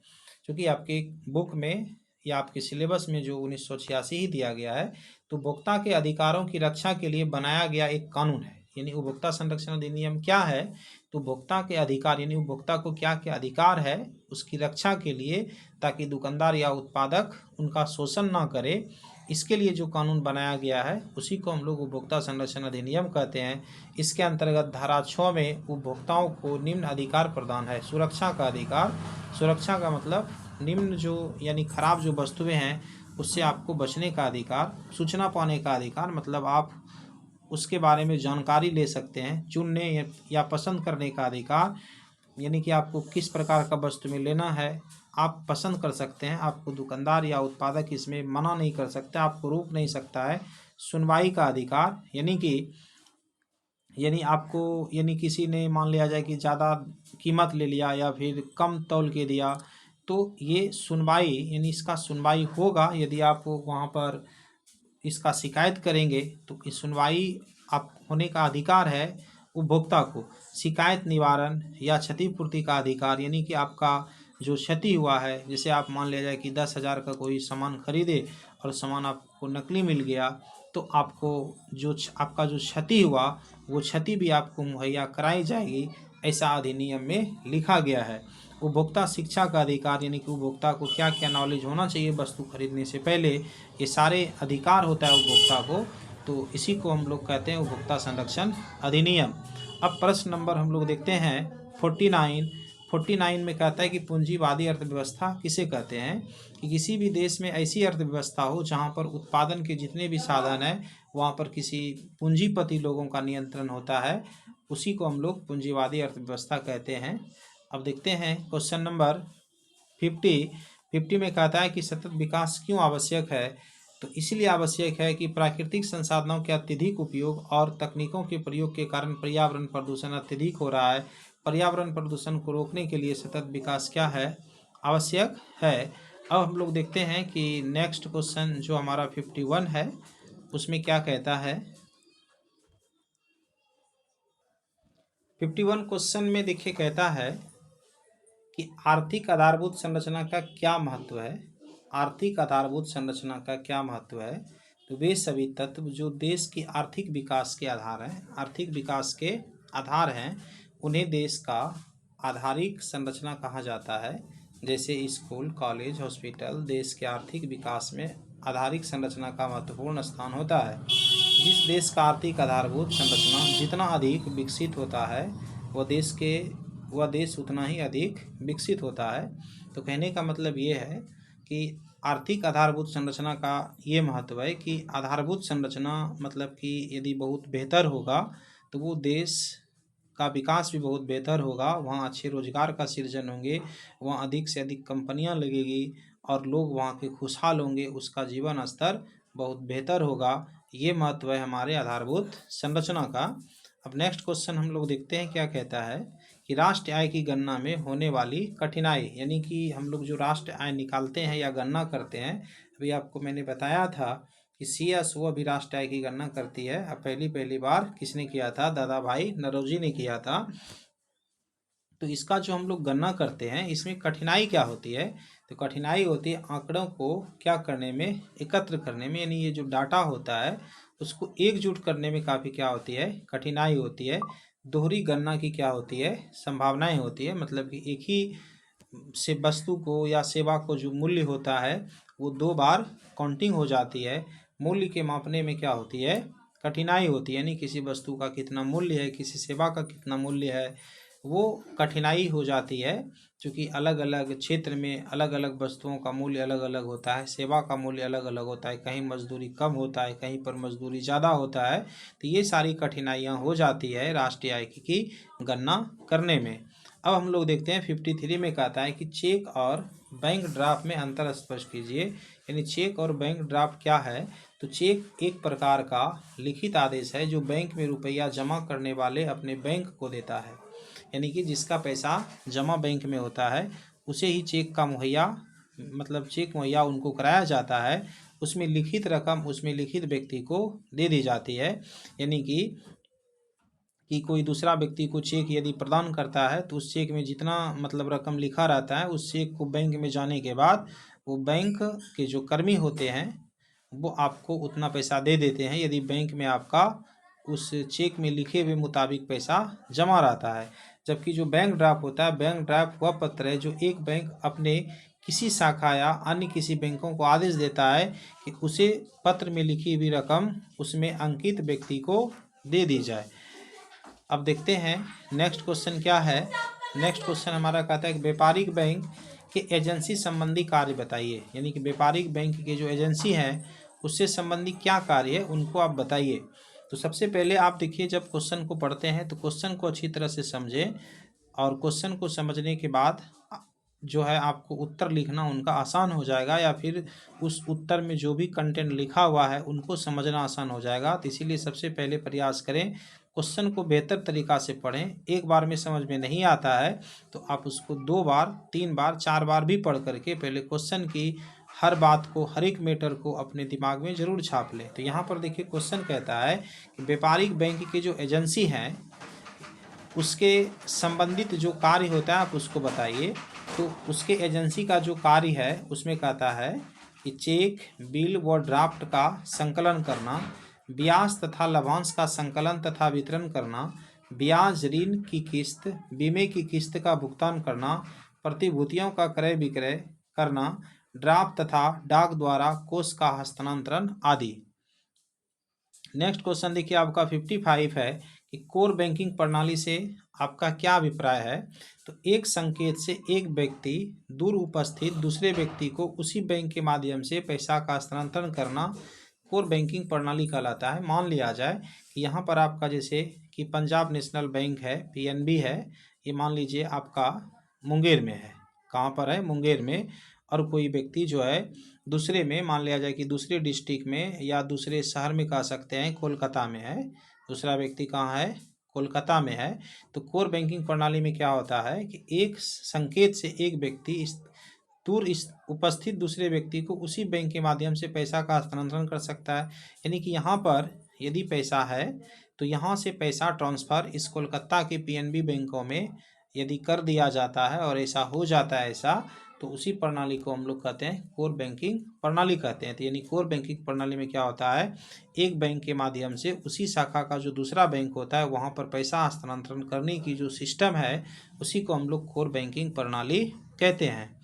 क्योंकि आपकी बुक में या आपके सिलेबस में जो 1986 ही दिया गया है। तो उपभोक्ता के अधिकारों की रक्षा के लिए बनाया गया एक कानून है। यानी उपभोक्ता संरक्षण अधिनियम क्या है? तो उपभोक्ता के अधिकार, यानी उपभोक्ता को क्या क्या अधिकार है उसकी रक्षा के लिए, ताकि दुकानदार या उत्पादक उनका शोषण ना करे, इसके लिए जो कानून बनाया गया है उसी को हम लोग उपभोक्ता संरक्षण अधिनियम कहते हैं। इसके अंतर्गत धारा 6 में उपभोक्ताओं को निम्न अधिकार प्रदान है। सुरक्षा का अधिकार, सुरक्षा का मतलब निम्न जो यानी खराब जो वस्तुएं हैं उससे आपको बचने का अधिकार, सूचना पाने का अधिकार मतलब आप उसके बारे में जानकारी ले सकते हैं, चुनने या पसंद करने का अधिकार, यानी कि आपको किस प्रकार का वस्तु में लेना है आप पसंद कर सकते हैं, आपको दुकानदार या उत्पादक इसमें मना नहीं कर सकता, आपको रोक नहीं सकता है। सुनवाई का अधिकार, यानी आपको किसी ने मान लिया जाए कि ज़्यादा कीमत ले लिया या फिर कम तौल के दिया, तो ये सुनवाई यानी इसका सुनवाई होगा। यदि आप वहाँ पर इसका शिकायत करेंगे तो इस सुनवाई आप होने का अधिकार है उपभोक्ता को। शिकायत निवारण या क्षतिपूर्ति का अधिकार, यानी कि आपका जो क्षति हुआ है, जैसे आप मान लिया जाए कि 10,000 का कोई सामान खरीदे और सामान आपको नकली मिल गया, तो आपको जो आपका जो क्षति हुआ वो क्षति भी आपको मुहैया कराई जाएगी, ऐसा अधिनियम में लिखा गया है। उपभोक्ता शिक्षा का अधिकार, यानी कि उपभोक्ता को क्या क्या नॉलेज होना चाहिए वस्तु खरीदने से पहले, ये सारे अधिकार होता है उपभोक्ता को। तो इसी को हम लोग कहते हैं उपभोक्ता संरक्षण अधिनियम। अब प्रश्न नंबर हम लोग देखते हैं 49 में कहता है कि पूंजीवादी अर्थव्यवस्था किसे कहते हैं? कि किसी भी देश में ऐसी अर्थव्यवस्था हो जहाँ पर उत्पादन के जितने भी साधन हैं वहाँ पर किसी पूंजीपति लोगों का नियंत्रण होता है, उसी को हम लोग पूंजीवादी अर्थव्यवस्था कहते हैं। अब देखते हैं क्वेश्चन नंबर 50 में कहता है कि सतत विकास क्यों आवश्यक है? तो इसलिए आवश्यक है कि प्राकृतिक संसाधनों के अत्यधिक उपयोग और तकनीकों के प्रयोग के कारण पर्यावरण प्रदूषण अत्यधिक हो रहा है। पर्यावरण प्रदूषण को रोकने के लिए सतत विकास क्या है? आवश्यक है। अब हम लोग देखते हैं कि नेक्स्ट क्वेश्चन जो हमारा 51 है उसमें क्या कहता है। 51 क्वेश्चन में देखिए कहता है कि आर्थिक आधारभूत संरचना का क्या महत्व है? आर्थिक आधारभूत संरचना का क्या महत्व है? तो वे सभी तत्व जो देश की आर्थिक विकास के आधार हैं, आर्थिक विकास के आधार हैं, उन्हें देश का आधारिक संरचना कहा जाता है। जैसे स्कूल, कॉलेज, हॉस्पिटल देश के आर्थिक विकास में आधारिक संरचना का महत्वपूर्ण स्थान होता है। जिस देश का आर्थिक आधारभूत संरचना जितना अधिक विकसित होता है वह देश उतना ही अधिक विकसित होता है। तो कहने का मतलब ये है कि आर्थिक आधारभूत संरचना का ये महत्व है कि आधारभूत संरचना मतलब कि यदि बहुत बेहतर होगा तो वो देश का विकास भी बहुत बेहतर होगा, वहाँ अच्छे रोजगार का सृजन होंगे, वहाँ अधिक से अधिक कंपनियाँ लगेगी और लोग वहाँ के खुशहाल होंगे, उसका जीवन स्तर बहुत बेहतर होगा। ये महत्व है हमारे आधारभूत संरचना का। अब नेक्स्ट क्वेश्चन हम लोग देखते हैं क्या कहता है कि राष्ट्रीय आय की गणना में होने वाली कठिनाई, यानी कि हम लोग जो राष्ट्रीय आय निकालते हैं या गणना करते हैं, अभी आपको मैंने बताया था कि CSO अभी राष्ट्रीय आय की गणना करती है। अब पहली बार किसने किया था? दादा भाई नौरोजी ने किया था। तो इसका जो हम लोग गणना करते हैं इसमें कठिनाई क्या होती है? तो कठिनाई होती है आंकड़ों को क्या करने में, एकत्र करने में, यानी ये जो डाटा होता है उसको एकजुट करने में काफ़ी क्या होती है? कठिनाई होती है। दोहरी गणना की क्या होती है? संभावनाएं होती है, मतलब कि एक ही से वस्तु को या सेवा को जो मूल्य होता है वो 2 बार काउंटिंग हो जाती है। मूल्य के मापने में क्या होती है? कठिनाई होती है, यानी किसी वस्तु का कितना मूल्य है, किसी सेवा का कितना मूल्य है, वो कठिनाई हो जाती है। क्योंकि अलग अलग क्षेत्र में अलग अलग वस्तुओं का मूल्य अलग अलग होता है, सेवा का मूल्य अलग अलग होता है, कहीं मजदूरी कम होता है, कहीं पर मजदूरी ज़्यादा होता है। तो ये सारी कठिनाइयाँ हो जाती है राष्ट्रीय आय की गणना करने में। अब हम लोग देखते हैं 53 में कहता है कि चेक और बैंक ड्राफ्ट में अंतर स्पष्ट कीजिए। यानी चेक और बैंक ड्राफ्ट क्या है? तो चेक एक प्रकार का लिखित आदेश है जो बैंक में रुपया जमा करने वाले अपने बैंक को देता है। यानी कि जिसका पैसा जमा बैंक में होता है उसे ही चेक का मुहैया मतलब चेक मुहैया उनको कराया जाता है। उसमें लिखित रकम उसमें लिखित व्यक्ति को दे दी जाती है। यानी कि कोई दूसरा व्यक्ति को चेक यदि प्रदान करता है तो उस चेक में जितना मतलब रकम लिखा रहता है उस चेक को बैंक में जाने के बाद वो बैंक के जो कर्मी होते हैं वो आपको उतना पैसा दे देते हैं यदि बैंक में आपका उस चेक में लिखे हुए मुताबिक पैसा जमा रहता है। जबकि जो बैंक ड्राफ्ट होता है, बैंक ड्राफ्ट वह पत्र है जो एक बैंक अपने किसी शाखा या अन्य किसी बैंकों को आदेश देता है कि उसे पत्र में लिखी हुई रकम उसमें अंकित व्यक्ति को दे दी जाए। अब देखते हैं नेक्स्ट क्वेश्चन क्या है। नेक्स्ट क्वेश्चन हमारा कहता है कि व्यापारिक बैंक के एजेंसी संबंधी कार्य बताइए। यानी कि व्यापारिक बैंक के जो एजेंसी है उससे संबंधी क्या कार्य है उनको आप बताइए। तो सबसे पहले आप देखिए, जब क्वेश्चन को पढ़ते हैं तो क्वेश्चन को अच्छी तरह से समझें और क्वेश्चन को समझने के बाद जो है आपको उत्तर लिखना उनका आसान हो जाएगा, या फिर उस उत्तर में जो भी कंटेंट लिखा हुआ है उनको समझना आसान हो जाएगा। तो इसीलिए सबसे पहले प्रयास करें क्वेश्चन को बेहतर तरीक़ा से पढ़ें। एक बार में समझ में नहीं आता है तो आप उसको 2 बार 3 बार 4 बार भी पढ़ करके पहले क्वेश्चन की हर बात को, हर एक मैटर को अपने दिमाग में ज़रूर छाप लें। तो यहाँ पर देखिए क्वेश्चन कहता है कि व्यापारिक बैंक की जो एजेंसी हैं उसके संबंधित जो कार्य होता है आप उसको बताइए। तो उसके एजेंसी का जो कार्य है उसमें कहता है कि चेक, बिल व ड्राफ्ट का संकलन करना, ब्याज तथा लाभांश का संकलन तथा वितरण करना, ब्याज, ऋण की किस्त, बीमे की किस्त का भुगतान करना, प्रतिभूतियों का क्रय विक्रय करना, ड्राफ्ट तथा डाक द्वारा कोष का हस्तांतरण आदि। नेक्स्ट क्वेश्चन देखिए आपका 55 है कि कोर बैंकिंग प्रणाली से आपका क्या अभिप्राय है। तो एक संकेत से एक व्यक्ति दूर उपस्थित दूसरे व्यक्ति को उसी बैंक के माध्यम से पैसा का हस्तांतरण करना कोर बैंकिंग प्रणाली कहलाता है। मान लिया जाए कि यहाँ पर आपका जैसे कि पंजाब नेशनल बैंक है, पीएनबी है, ये मान लीजिए आपका मुंगेर में है। कहाँ पर है? मुंगेर में। और कोई व्यक्ति जो है दूसरे में, मान लिया जाए कि दूसरे डिस्ट्रिक्ट में या दूसरे शहर में कह सकते हैं, कोलकाता में है। दूसरा व्यक्ति कहाँ है? कोलकाता में है। तो कोर बैंकिंग प्रणाली में क्या होता है कि एक संकेत से एक व्यक्ति इस उपस्थित दूसरे व्यक्ति को उसी बैंक के माध्यम से पैसा का हस्तांतरण कर सकता है। यानी कि यहाँ पर यदि पैसा है तो यहाँ से पैसा ट्रांसफ़र इस कोलकाता के पीएनबी बैंकों में यदि कर दिया जाता है और ऐसा हो जाता है ऐसा, तो उसी प्रणाली को हम लोग कहते हैं कोर बैंकिंग प्रणाली कहते हैं। तो यानी कोर बैंकिंग प्रणाली में क्या होता है, एक बैंक के माध्यम से उसी शाखा का जो दूसरा बैंक होता है वहाँ पर पैसा हस्तांतरण करने की जो सिस्टम है उसी को हम लोग कोर बैंकिंग प्रणाली कहते हैं।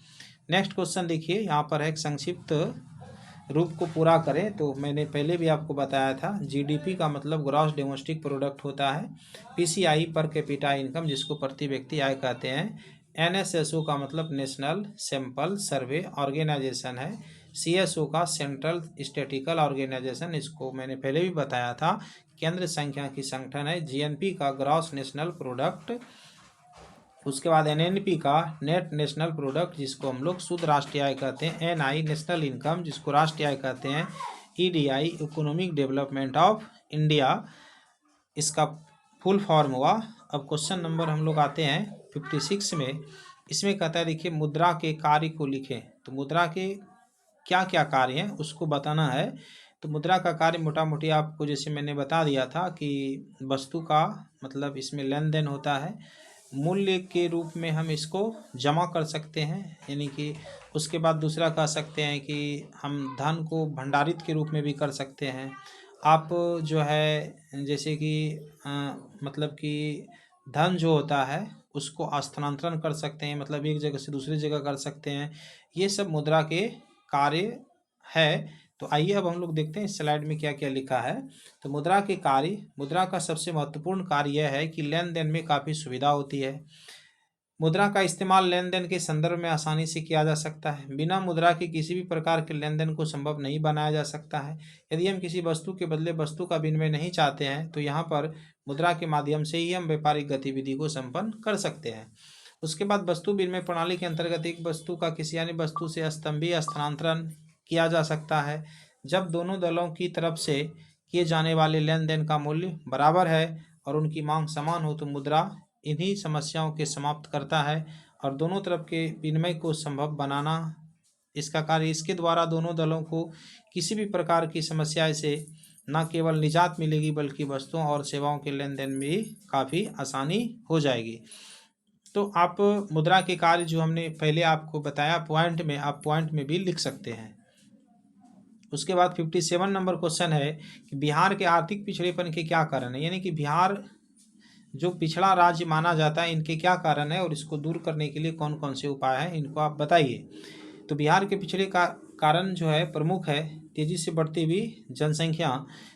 नेक्स्ट क्वेश्चन देखिए, यहाँ पर एक संक्षिप्त रूप को पूरा करें। तो मैंने पहले भी आपको बताया था, जीडीपी का मतलब ग्रॉस डोमेस्टिक प्रोडक्ट होता है, पीसीआई पर कैपिटा इनकम जिसको प्रति व्यक्ति आय कहते हैं, एनएसएसओ का मतलब नेशनल सैंपल सर्वे ऑर्गेनाइजेशन है, सीएसओ का सेंट्रल स्टैटिस्टिकल ऑर्गेनाइजेशन, इसको मैंने पहले भी बताया था, केंद्र सांख्यिकी संगठन है, जीएनपी का ग्रॉस नेशनल प्रोडक्ट, उसके बाद एनएनपी का नेट नेशनल प्रोडक्ट जिसको हम लोग शुद्ध राष्ट्रीय आय कहते हैं, एनआई नेशनल इनकम जिसको राष्ट्रीय आय कहते हैं, EDI economic development of India इसका फुल फॉर्म हुआ। अब क्वेश्चन नंबर हम लोग आते हैं 56 में। इसमें कहता है देखिए मुद्रा के कार्य को लिखें। तो मुद्रा के क्या क्या कार्य हैं उसको बताना है। तो मुद्रा का कार्य मोटा मोटी आपको जैसे मैंने बता दिया था कि वस्तु का मतलब इसमें लेन देन होता है, मूल्य के रूप में हम इसको जमा कर सकते हैं, यानी कि उसके बाद दूसरा कह सकते हैं कि हम धन को भंडारित के रूप में भी कर सकते हैं। आप जो है जैसे कि मतलब कि धन जो होता है उसको स्थानांतरण कर सकते हैं, मतलब एक जगह से दूसरी जगह कर सकते हैं। ये सब मुद्रा के कार्य है। तो आइए अब हम लोग देखते हैं इस स्लाइड में क्या क्या लिखा है। तो मुद्रा के कार्य, मुद्रा का सबसे महत्वपूर्ण कार्य यह है कि लेन देन में काफ़ी सुविधा होती है। मुद्रा का इस्तेमाल लेन देन के संदर्भ में आसानी से किया जा सकता है। बिना मुद्रा के किसी भी प्रकार के लेन देन को संभव नहीं बनाया जा सकता है। यदि हम किसी वस्तु के बदले वस्तु का विनिमय नहीं चाहते हैं तो यहाँ पर मुद्रा के माध्यम से ही हम व्यापारिक गतिविधि को संपन्न कर सकते हैं। उसके बाद वस्तु विनिमय प्रणाली के अंतर्गत एक वस्तु का किसी अन्य वस्तु से स्तंभीय स्थानांतरण किया जा सकता है जब दोनों दलों की तरफ से किए जाने वाले लेन देन का मूल्य बराबर है और उनकी मांग समान हो तो मुद्रा इन्हीं समस्याओं के समाप्त करता है और दोनों तरफ के विनिमय को संभव बनाना इसका कार्य। इसके द्वारा दोनों दलों को किसी भी प्रकार की समस्या से न केवल निजात मिलेगी बल्कि वस्तुओं और सेवाओं के लेन देन में भी काफ़ी आसानी हो जाएगी। तो आप मुद्रा के कार्य जो हमने पहले आपको बताया पॉइंट में, आप पॉइंट में भी लिख सकते हैं। उसके बाद 57 नंबर क्वेश्चन है कि बिहार के आर्थिक पिछड़ेपन के क्या कारण है, यानी कि बिहार जो पिछड़ा राज्य माना जाता है इनके क्या कारण है और इसको दूर करने के लिए कौन कौन से उपाय हैं इनको आप बताइए। तो बिहार के पिछड़े का कारण जो है प्रमुख है तेज़ी से बढ़ती हुई जनसंख्या।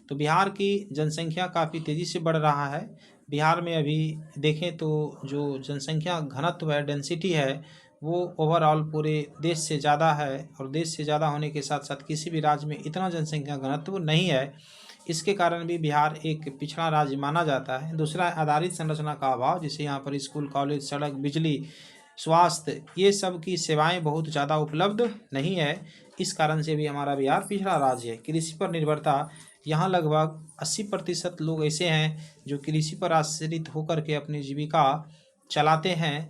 तो बिहार की जनसंख्या काफ़ी तेज़ी से बढ़ रहा है। बिहार में अभी देखें तो जो जनसंख्या घनत्व है, डेंसिटी है, वो ओवरऑल पूरे देश से ज़्यादा है और देश से ज़्यादा होने के साथ साथ किसी भी राज्य में इतना जनसंख्या घनत्व नहीं है। इसके कारण भी बिहार एक पिछड़ा राज्य माना जाता है। दूसरा, आधारित संरचना का अभाव, जिसे यहाँ पर स्कूल, कॉलेज, सड़क, बिजली, स्वास्थ्य ये सब की सेवाएं बहुत ज़्यादा उपलब्ध नहीं है। इस कारण से भी हमारा बिहार पिछड़ा राज्य है। कृषि पर निर्भरता, यहाँ लगभग 80% लोग ऐसे हैं जो कृषि पर आश्रित होकर के अपनी जीविका चलाते हैं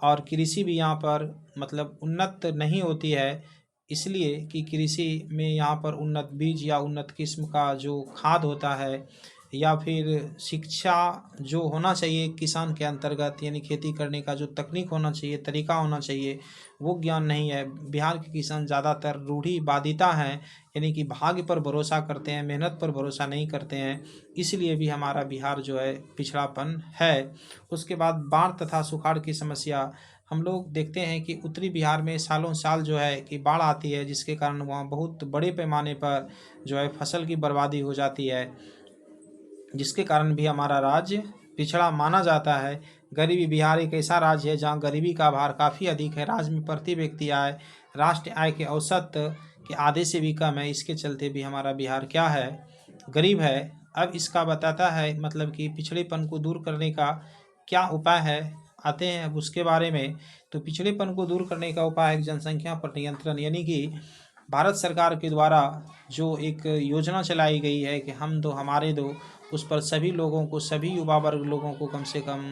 और कृषि भी यहाँ पर मतलब उन्नत नहीं होती है, इसलिए कि कृषि में यहाँ पर उन्नत बीज या उन्नत किस्म का जो खाद होता है या फिर शिक्षा जो होना चाहिए किसान के अंतर्गत, यानी खेती करने का जो तकनीक होना चाहिए, तरीका होना चाहिए, वो ज्ञान नहीं है। बिहार के किसान ज़्यादातर रूढ़िवादिता हैं, यानी कि भाग्य पर भरोसा करते हैं, मेहनत पर भरोसा नहीं करते हैं, इसलिए भी हमारा बिहार जो है पिछड़ापन है। उसके बाद बाढ़ तथा सुखाड़ की समस्या, हम लोग देखते हैं कि उत्तरी बिहार में सालों साल जो है कि बाढ़ आती है, जिसके कारण वहाँ बहुत बड़े पैमाने पर जो है फसल की बर्बादी हो जाती है, जिसके कारण भी हमारा राज्य पिछड़ा माना जाता है। गरीबी, बिहार एक ऐसा राज्य है जहाँ गरीबी का भार काफ़ी अधिक है। राज्य में प्रति व्यक्ति आय राष्ट्रीय आय के औसत के आधे से भी कम है। इसके चलते भी हमारा बिहार क्या है, गरीब है। अब इसका बताता है मतलब कि पिछड़ेपन को दूर करने का क्या उपाय है, आते हैं अब उसके बारे में। तो पिछड़ेपन को दूर करने का उपाय है जनसंख्या पर नियंत्रण, यानी कि भारत सरकार के द्वारा जो एक योजना चलाई गई है कि हम दो हमारे दो, उस पर सभी लोगों को, सभी युवा वर्ग लोगों को कम से कम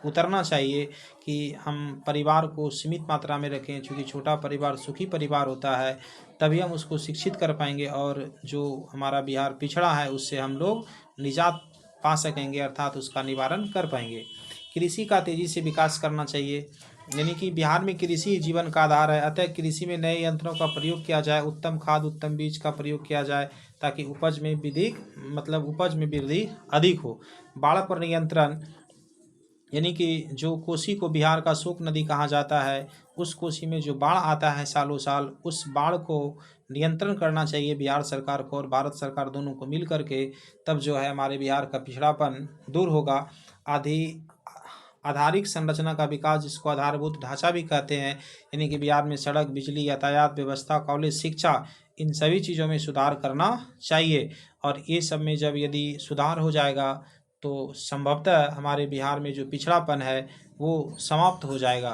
उतरना चाहिए कि हम परिवार को सीमित मात्रा में रखें, क्योंकि छोटा परिवार सुखी परिवार होता है, तभी हम उसको शिक्षित कर पाएंगे और जो हमारा बिहार पिछड़ा है उससे हम लोग निजात पा सकेंगे, अर्थात उसका निवारण कर पाएंगे। कृषि का तेज़ी से विकास करना चाहिए, यानी कि बिहार में कृषि जीवन का आधार है, अतः कृषि में नए यंत्रों का प्रयोग किया जाए, उत्तम खाद, उत्तम बीज का प्रयोग किया जाए ताकि उपज में वृद्धि अधिक हो। बाढ़ पर नियंत्रण, यानी कि जो कोसी को बिहार का शोक नदी कहा जाता है, उस कोसी में जो बाढ़ आता है सालों साल, उस बाढ़ को नियंत्रण करना चाहिए बिहार सरकार को और भारत सरकार दोनों को मिल करके, तब जो है हमारे बिहार का पिछड़ापन दूर होगा। आधारिक संरचना का विकास, जिसको आधारभूत ढांचा भी कहते हैं, यानी कि बिहार में सड़क, बिजली, यातायात व्यवस्था, कॉलेज, शिक्षा, इन सभी चीज़ों में सुधार करना चाहिए। और ये सब में जब यदि सुधार हो जाएगा तो संभवतः हमारे बिहार में जो पिछड़ापन है वो समाप्त हो जाएगा।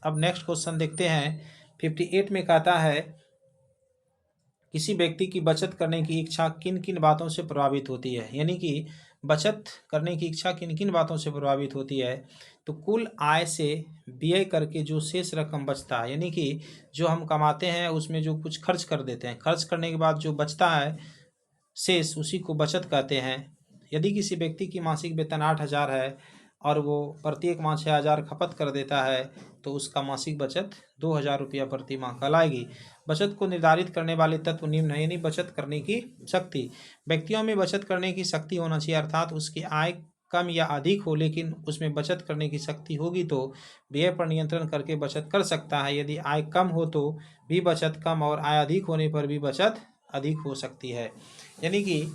अब नेक्स्ट क्वेश्चन देखते हैं। 58 में कहता है किसी व्यक्ति की बचत करने की इच्छा किन किन बातों से प्रभावित होती है, यानी कि बचत करने की इच्छा किन किन बातों से प्रभावित होती है। तो कुल आय से व्यय करके जो शेष रकम बचता है, यानी कि जो हम कमाते हैं उसमें जो कुछ खर्च कर देते हैं, खर्च करने के बाद जो बचता है शेष, उसी को बचत कहते हैं। यदि किसी व्यक्ति की मासिक वेतन 8,000 है और वो प्रत्येक माह 6,000 खपत कर देता है तो उसका मासिक बचत 2,000 रुपया प्रति माह कहलाएगी। बचत को निर्धारित करने वाले तत्व निम्न है, यानी बचत करने की शक्ति। व्यक्तियों में बचत करने की शक्ति होना चाहिए, अर्थात उसकी आय कम या अधिक हो लेकिन उसमें बचत करने की शक्ति होगी तो व्यय पर नियंत्रण करके बचत कर सकता है। यदि आय कम हो तो भी बचत कम और आय अधिक होने पर भी बचत अधिक हो सकती है। यानी कि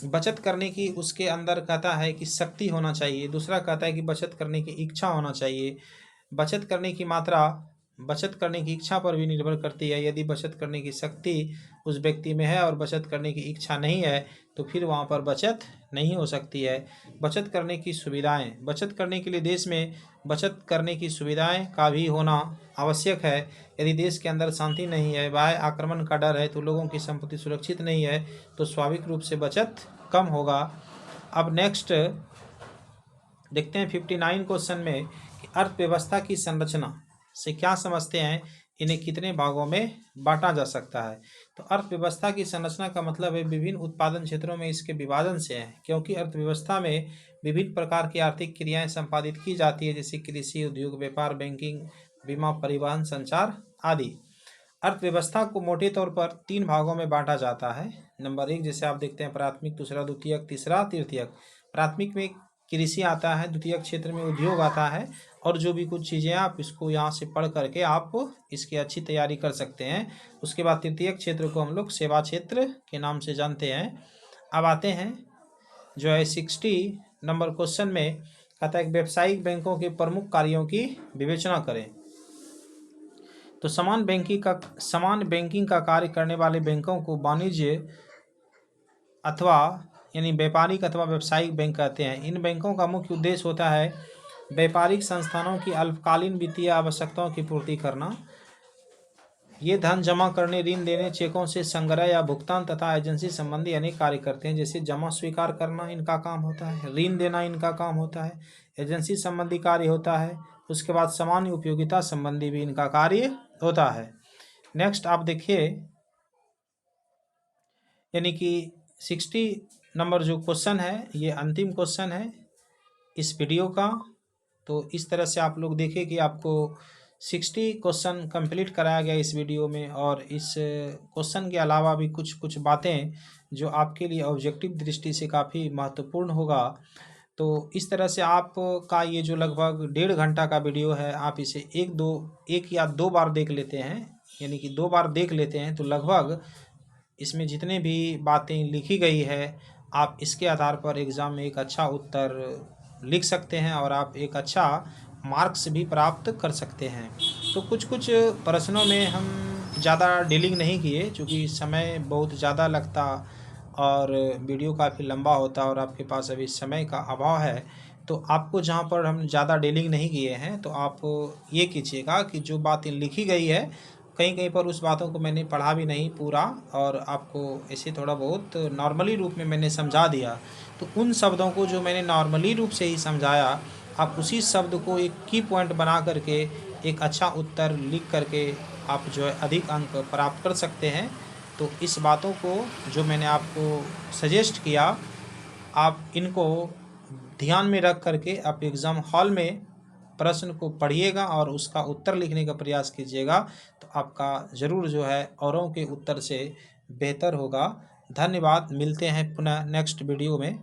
बचत करने की उसके अंदर कहता है कि शक्ति होना चाहिए। दूसरा कहता है कि बचत करने की इच्छा होना चाहिए। बचत करने की मात्रा बचत करने की इच्छा पर भी निर्भर करती है। यदि बचत करने की शक्ति उस व्यक्ति में है और बचत करने की इच्छा नहीं है तो फिर वहाँ पर बचत नहीं हो सकती है। बचत करने की सुविधाएं, बचत करने के लिए देश में बचत करने की सुविधाएं का भी होना आवश्यक है। यदि देश के अंदर शांति नहीं है, बाह्य आक्रमण का डर है, तो लोगों की संपत्ति सुरक्षित नहीं है, तो स्वाभाविक रूप से बचत कम होगा। अब नेक्स्ट देखते हैं 59 क्वेश्चन में कि अर्थव्यवस्था की संरचना से क्या समझते हैं, इन्हें कितने भागों में बांटा जा सकता है। तो अर्थव्यवस्था की संरचना का मतलब है विभिन्न उत्पादन क्षेत्रों में इसके विभाजन से है, क्योंकि अर्थव्यवस्था में विभिन्न प्रकार की आर्थिक क्रियाएं संपादित की जाती है, जैसे कृषि, उद्योग, व्यापार, बैंकिंग, बीमा, परिवहन, संचार आदि। अर्थव्यवस्था को मोटे तौर पर 3 भागों में बांटा जाता है। नंबर 1 जैसे आप देखते हैं प्राथमिक, दूसरा द्वितीयक, तीसरा तृतीयक। प्राथमिक में कृषि आता है, द्वितीयक क्षेत्र में उद्योग आता है, और जो भी कुछ चीज़ें आप इसको यहाँ से पढ़ करके आप इसकी अच्छी तैयारी कर सकते हैं। उसके बाद तृतीयक क्षेत्र को हम लोग सेवा क्षेत्र के नाम से जानते हैं। अब आते हैं जो है 60 नंबर क्वेश्चन में, कहता है व्यावसायिक बैंकों के प्रमुख कार्यों की विवेचना करें। तो समान बैंकिंग का कार्य करने वाले बैंकों को वाणिज्य अथवा यानी व्यापारिक अथवा व्यावसायिक बैंक कहते हैं। इन बैंकों का मुख्य उद्देश्य होता है व्यापारिक संस्थानों की अल्पकालीन वित्तीय आवश्यकताओं की पूर्ति करना। ये धन जमा करने, ऋण देने, चेकों से संग्रह या भुगतान तथा एजेंसी संबंधी अनेक कार्य करते हैं। जैसे जमा स्वीकार करना इनका काम होता है, ऋण देना इनका काम होता है, एजेंसी संबंधी कार्य होता है, उसके बाद सामान्य उपयोगिता संबंधी भी इनका कार्य होता है। नेक्स्ट आप देखिए, यानी कि 60 नंबर जो क्वेश्चन है ये अंतिम क्वेश्चन है इस वीडियो का। तो इस तरह से आप लोग देखिए कि आपको 60 क्वेश्चन कंप्लीट कराया गया इस वीडियो में, और इस क्वेश्चन के अलावा भी कुछ कुछ बातें जो आपके लिए ऑब्जेक्टिव दृष्टि से काफ़ी महत्वपूर्ण होगा। तो इस तरह से आपका ये जो लगभग 1.5 घंटा का वीडियो है, आप इसे एक या दो बार देख लेते हैं, यानी कि 2 बार देख लेते हैं, तो लगभग इसमें जितने भी बातें लिखी गई है आप इसके आधार पर एग्ज़ाम में एक अच्छा उत्तर लिख सकते हैं और आप एक अच्छा मार्क्स भी प्राप्त कर सकते हैं। तो कुछ कुछ प्रश्नों में हम ज़्यादा डीलिंग नहीं किए, क्योंकि समय बहुत ज़्यादा लगता और वीडियो काफ़ी लंबा होता और आपके पास अभी समय का अभाव है। तो आपको जहाँ पर हम ज़्यादा डीलिंग नहीं किए हैं, तो आप ये कीजिएगा कि जो बातें लिखी गई है कहीं कहीं पर उस बातों को मैंने पढ़ा भी नहीं पूरा, और आपको ऐसे थोड़ा बहुत नॉर्मली रूप में मैंने समझा दिया। तो उन शब्दों को जो मैंने नॉर्मली रूप से ही समझाया, आप उसी शब्द को एक की पॉइंट बना करके एक अच्छा उत्तर लिख करके आप जो है अधिक अंक प्राप्त कर सकते हैं। तो इस बातों को जो मैंने आपको सजेस्ट किया, आप इनको ध्यान में रख करके आप एग्ज़ाम हॉल में प्रश्न को पढ़िएगा और उसका उत्तर लिखने का प्रयास कीजिएगा, तो आपका ज़रूर जो है औरों के उत्तर से बेहतर होगा। धन्यवाद, मिलते हैं पुनः नेक्स्ट वीडियो में।